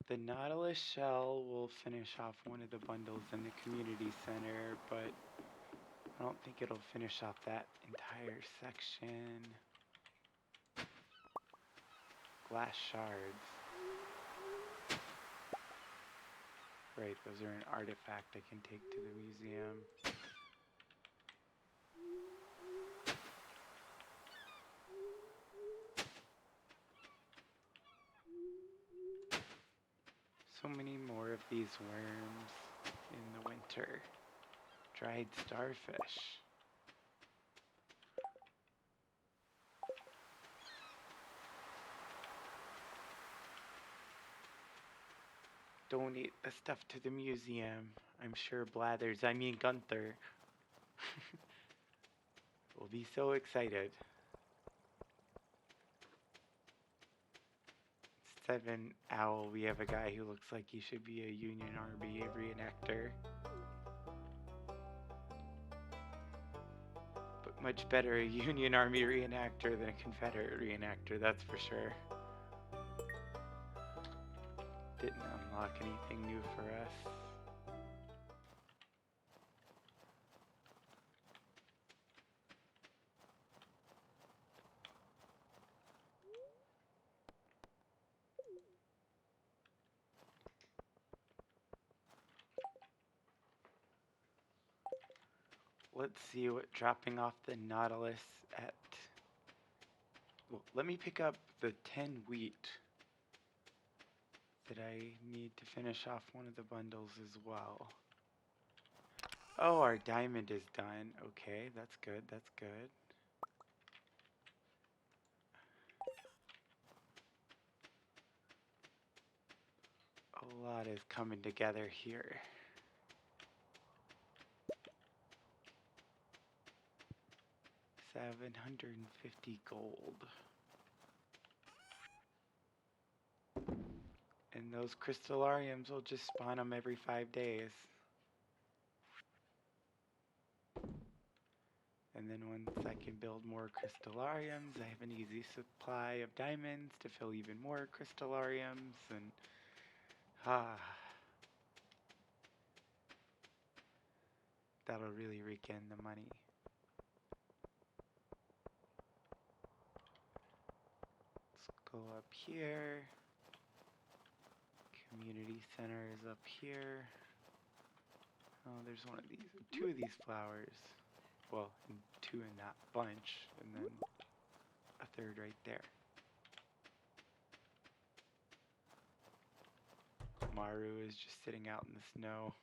The Nautilus shell will finish off one of the bundles in the community center, but I don't think it'll finish off that entire section. Glass shards. Right, those are an artifact I can take to the museum. So many more of these worms in the winter. Dried starfish. Donate the stuff to the museum. I'm sure Gunther will be so excited. 7 Owl, we have a guy who looks like he should be a Union Army reenactor. But much better a Union Army reenactor than a Confederate reenactor, that's for sure. didn't unlock anything new for us. Let's see what dropping off the Nautilus at... Well, let me pick up the 10 wheat that I need to finish off one of the bundles as well. Oh, our diamond is done. Okay, that's good, that's good. A lot is coming together here. 750 gold. And those crystallariums will just spawn them every 5 days. And then once I can build more crystallariums, I have an easy supply of diamonds to fill even more crystallariums, and that'll really rake in the money. Let's go up here. Community center is up here. Oh, there's one of these, 2 of these flowers. Well, 2 in that bunch, and then a 3rd right there. Maru is just sitting out in the snow.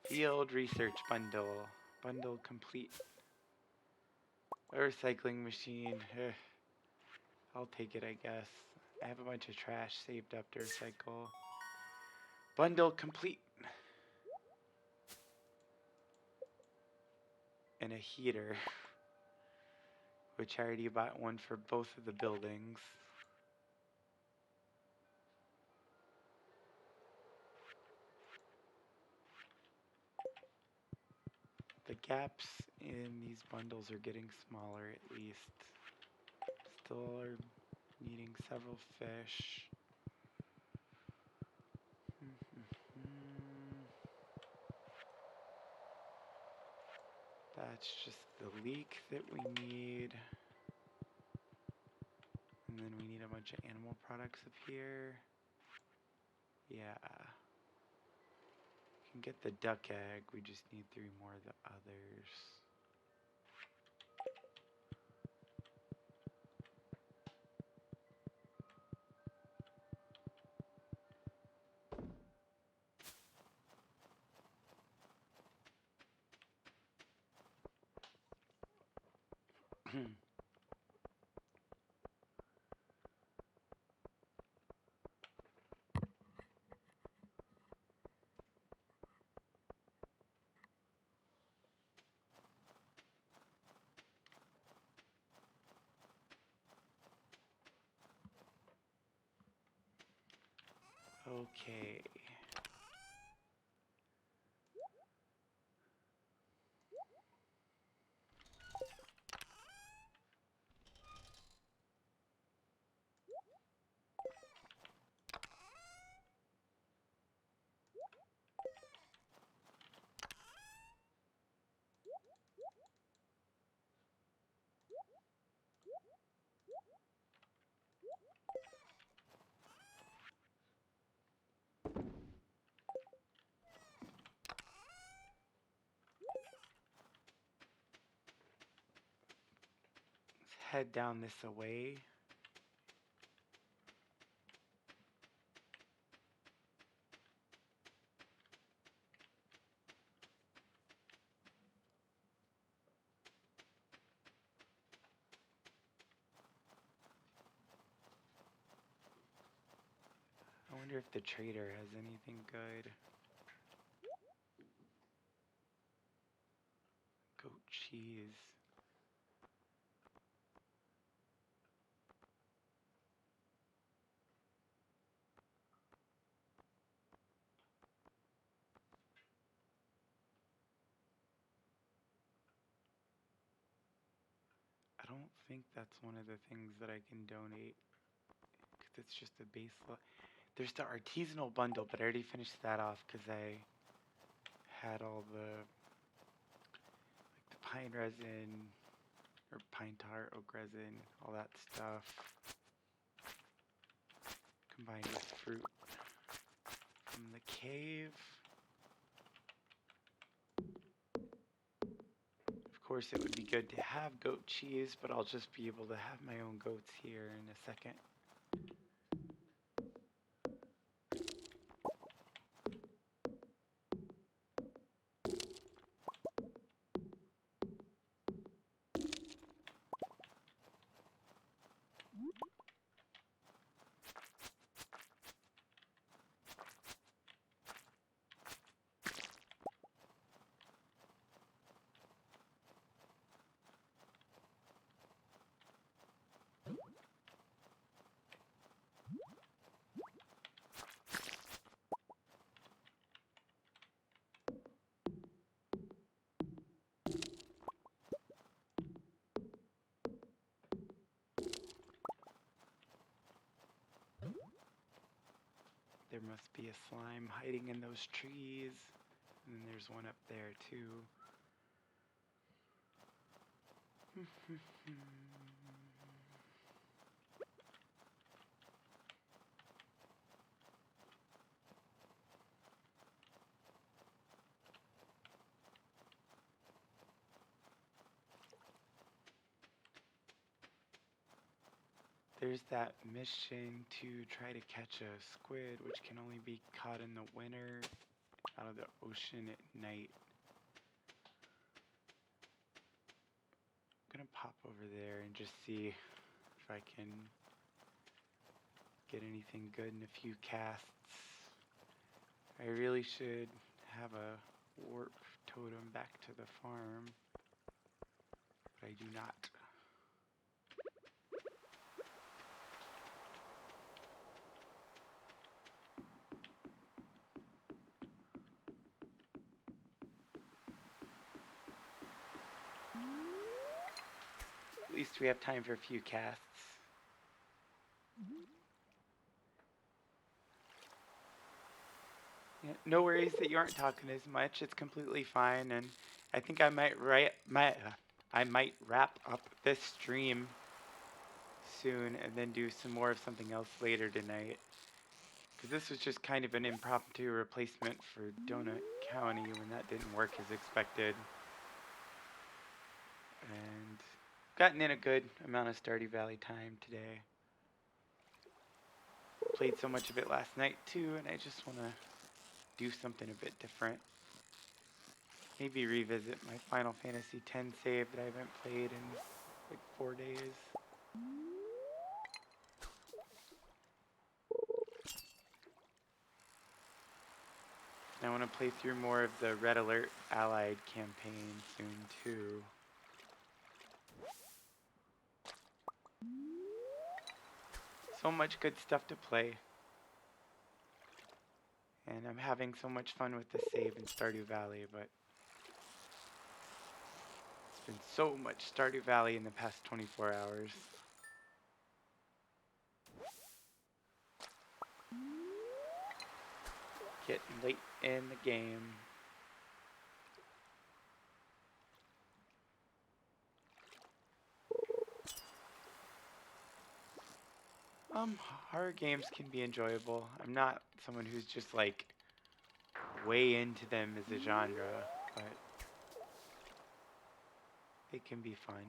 Field research bundle. Bundle complete. A recycling machine. I'll take it, I guess. I have a bunch of trash saved up to recycle. Bundle complete. And a heater, which I already bought one for both of the buildings. The gaps in these bundles are getting smaller, at least. Still are needing several fish. That's just the leek that we need. And then we need a bunch of animal products up here. Yeah. We can get the duck egg, we just need 3 more of the others. Okay. Let's head down this away. I wonder if the trader has anything good. Goat cheese. don't think that's one of the things that I can donate. Because it's just a base. There's the artisanal bundle, but I already finished that off because I had all the pine resin, or pine tar, oak resin, all that stuff, combined with fruit from the cave. Of course, it would be good to have goat cheese, but I'll just be able to have my own goats here in a second. There must be a slime hiding in those trees. And then there's one up there too. There's that mission to try to catch a squid, which can only be caught in the winter out of the ocean at night. I'm gonna pop over there and just see if I can get anything good in a few casts. I really should have a warp totem back to the farm, but I do not. At least we have time for a few casts. Yeah, no worries that you aren't talking as much. It's completely fine, and I think I might wrap up this stream soon and then do some more of something else later tonight. Because this was just kind of an impromptu replacement for Donut County when that didn't work as expected. And gotten in a good amount of Stardew Valley time today. Played so much of it last night too, and I just want to do something a bit different. Maybe revisit my Final Fantasy X save that I haven't played in like 4 days. I want to play through more of the Red Alert Allied campaign soon too. So much good stuff to play. And I'm having so much fun with the save in Stardew Valley, but it's been so much Stardew Valley in the past 24 hours. Getting late in the game. Horror games can be enjoyable. I'm not someone who's just like way into them as a genre, but they can be fun.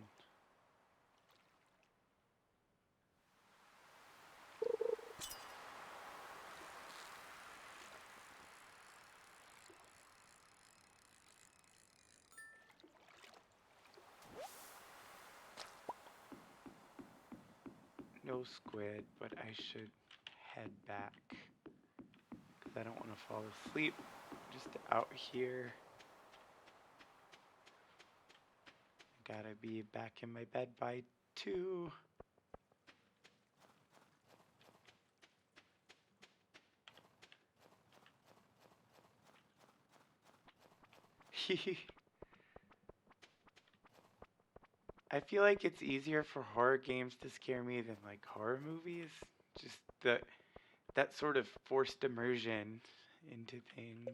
No squid, but I should head back because I don't want to fall asleep just out here. I gotta be back in my bed by 2. I feel like it's easier for horror games to scare me than like horror movies. Just that sort of forced immersion into things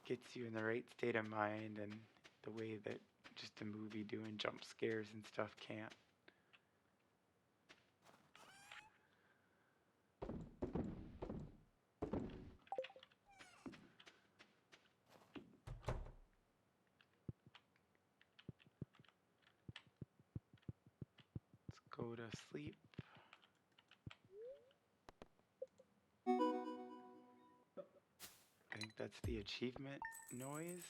gets you in the right state of mind, and the way that just a movie doing jump scares and stuff can't. Let's go to sleep. I think that's the achievement noise.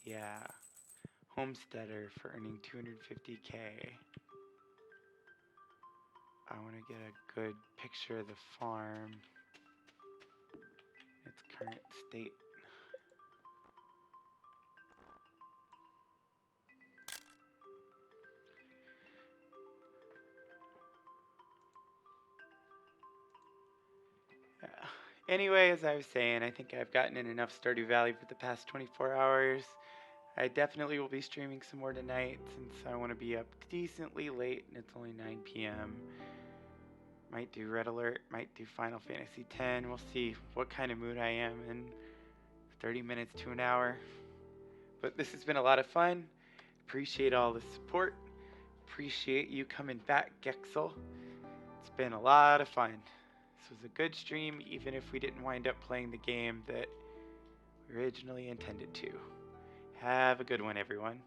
Yeah. Homesteader for earning 250K. I want to get a good picture of the farm, its current state. Yeah. Anyway, as I was saying, I think I've gotten in enough Stardew Valley for the past 24 hours. I definitely will be streaming some more tonight since I want to be up decently late and it's only 9 p.m. Might do Red Alert, might do Final Fantasy X. We'll see what kind of mood I am in 30 minutes to an hour. But this has been a lot of fun. Appreciate all the support. Appreciate you coming back, Gexel. It's been a lot of fun. This was a good stream, even if we didn't wind up playing the game that we originally intended to. Have a good one, everyone.